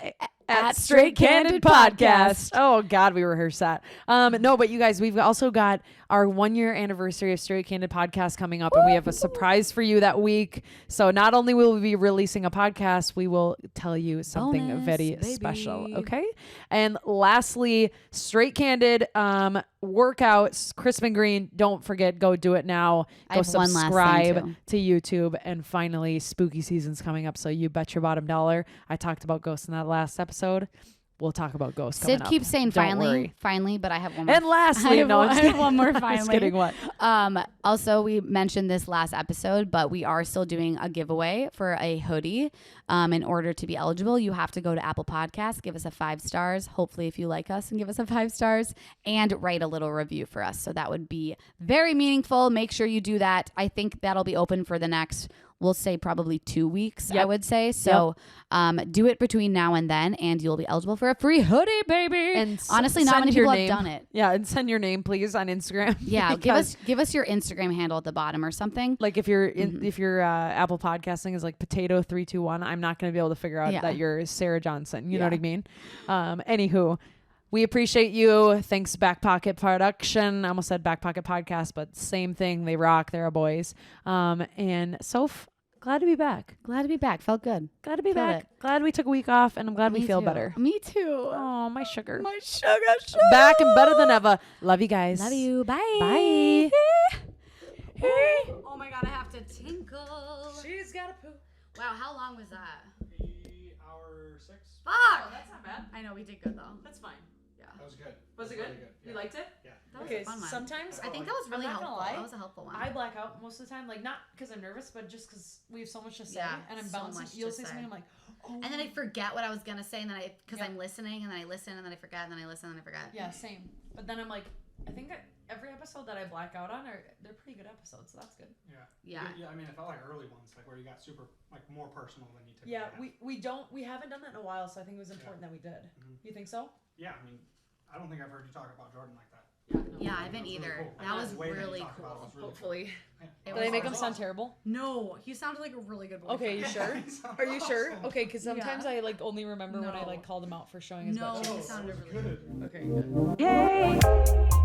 at Straight Candid Podcast. Oh God, we rehearsed that. No, but you guys, we've also got our 1 year anniversary of Straight Candid Podcast coming up, and we have a surprise for you that week. So not only will we be releasing a podcast, we will tell you something Bonus, very baby. special. Okay. And lastly, Straight Candid workouts, crisp and green. Don't forget, go do it now. I Go have one last thing, subscribe to YouTube. And finally, spooky season's coming up, so you bet your bottom dollar. I talked about ghosts in that last episode. We'll talk about ghosts coming Sid up. keeps saying Don't worry. finally, but I have one more. And lastly, I have one more Just finally. kidding. What? Also, we mentioned this last episode, but we are still doing a giveaway for a hoodie. In order to be eligible, you have to go to Apple Podcasts, give us a 5 stars. Hopefully, if you like us, and give us a 5 stars, and write a little review for us. So that would be very meaningful. Make sure you do that. I think that'll be open for the next, we'll say probably 2 weeks, I would say. So do it between now and then, and you'll be eligible for a free hoodie, baby. And honestly, not many people have done it. Yeah, and send your name, please, on Instagram. Yeah, Because, give us your Instagram handle at the bottom or something. like if you're if your Apple Podcasting is like potato321, I'm not going to be able to figure out that you're Sarah Johnson. You know what I mean? Anywho, we appreciate you. Thanks, Back Pocket Production. I almost said Back Pocket Podcast, but same thing. They rock. They're our boys. And Soph, glad to be back. Glad to be back. Felt good. Glad to be Felt back. it. Glad we took a week off, and I'm glad we Me feel too. better. Me too. Oh, my sugar. My sugar. Back and better than ever. Love you guys. Love you. Bye. Bye. Oh my God, I have to tinkle. She's got a poo. Wow, how long was that? 3:06. Fuck. That's not bad. I know we did good though. That's fine. That was good. Was it Really good? Yeah. You liked it? Yeah. That was Okay, a fun one. sometimes I think that was really I'm not gonna helpful. lie. That was a helpful one. I black out most of the time, like not because I'm nervous, but just because we have so much to say, Yeah, and I'm so bouncing. much You'll to say say. something, I'm like, oh. And then I forget what I was gonna say, and then because Yeah. I'm listening, and then I listen, and then I forget, and then I listen, and then I forget. Yeah, same. But then I'm like, I think every episode that I black out on they're pretty good episodes, so that's good. Yeah. I mean, it felt like early ones, like where you got super, like more personal than you typically Yeah, have. we haven't done that in a while, so I think it was important that we did. You think so? Yeah, I mean, I don't think I've heard you talk about Jordan like that. Yeah, I haven't That's really either. cool. That was The way that you really talked about it cool. was really Hopefully. cool. It Did I make was them sound terrible? No, he sounded like a really good boyfriend. Okay, you sure? Sounds Are you sure? awesome. Okay, because sometimes Yeah. I like only remember when I No. like called him out for showing his No, butt he cheeks. sounded That was really good. good. Okay, good. Yay!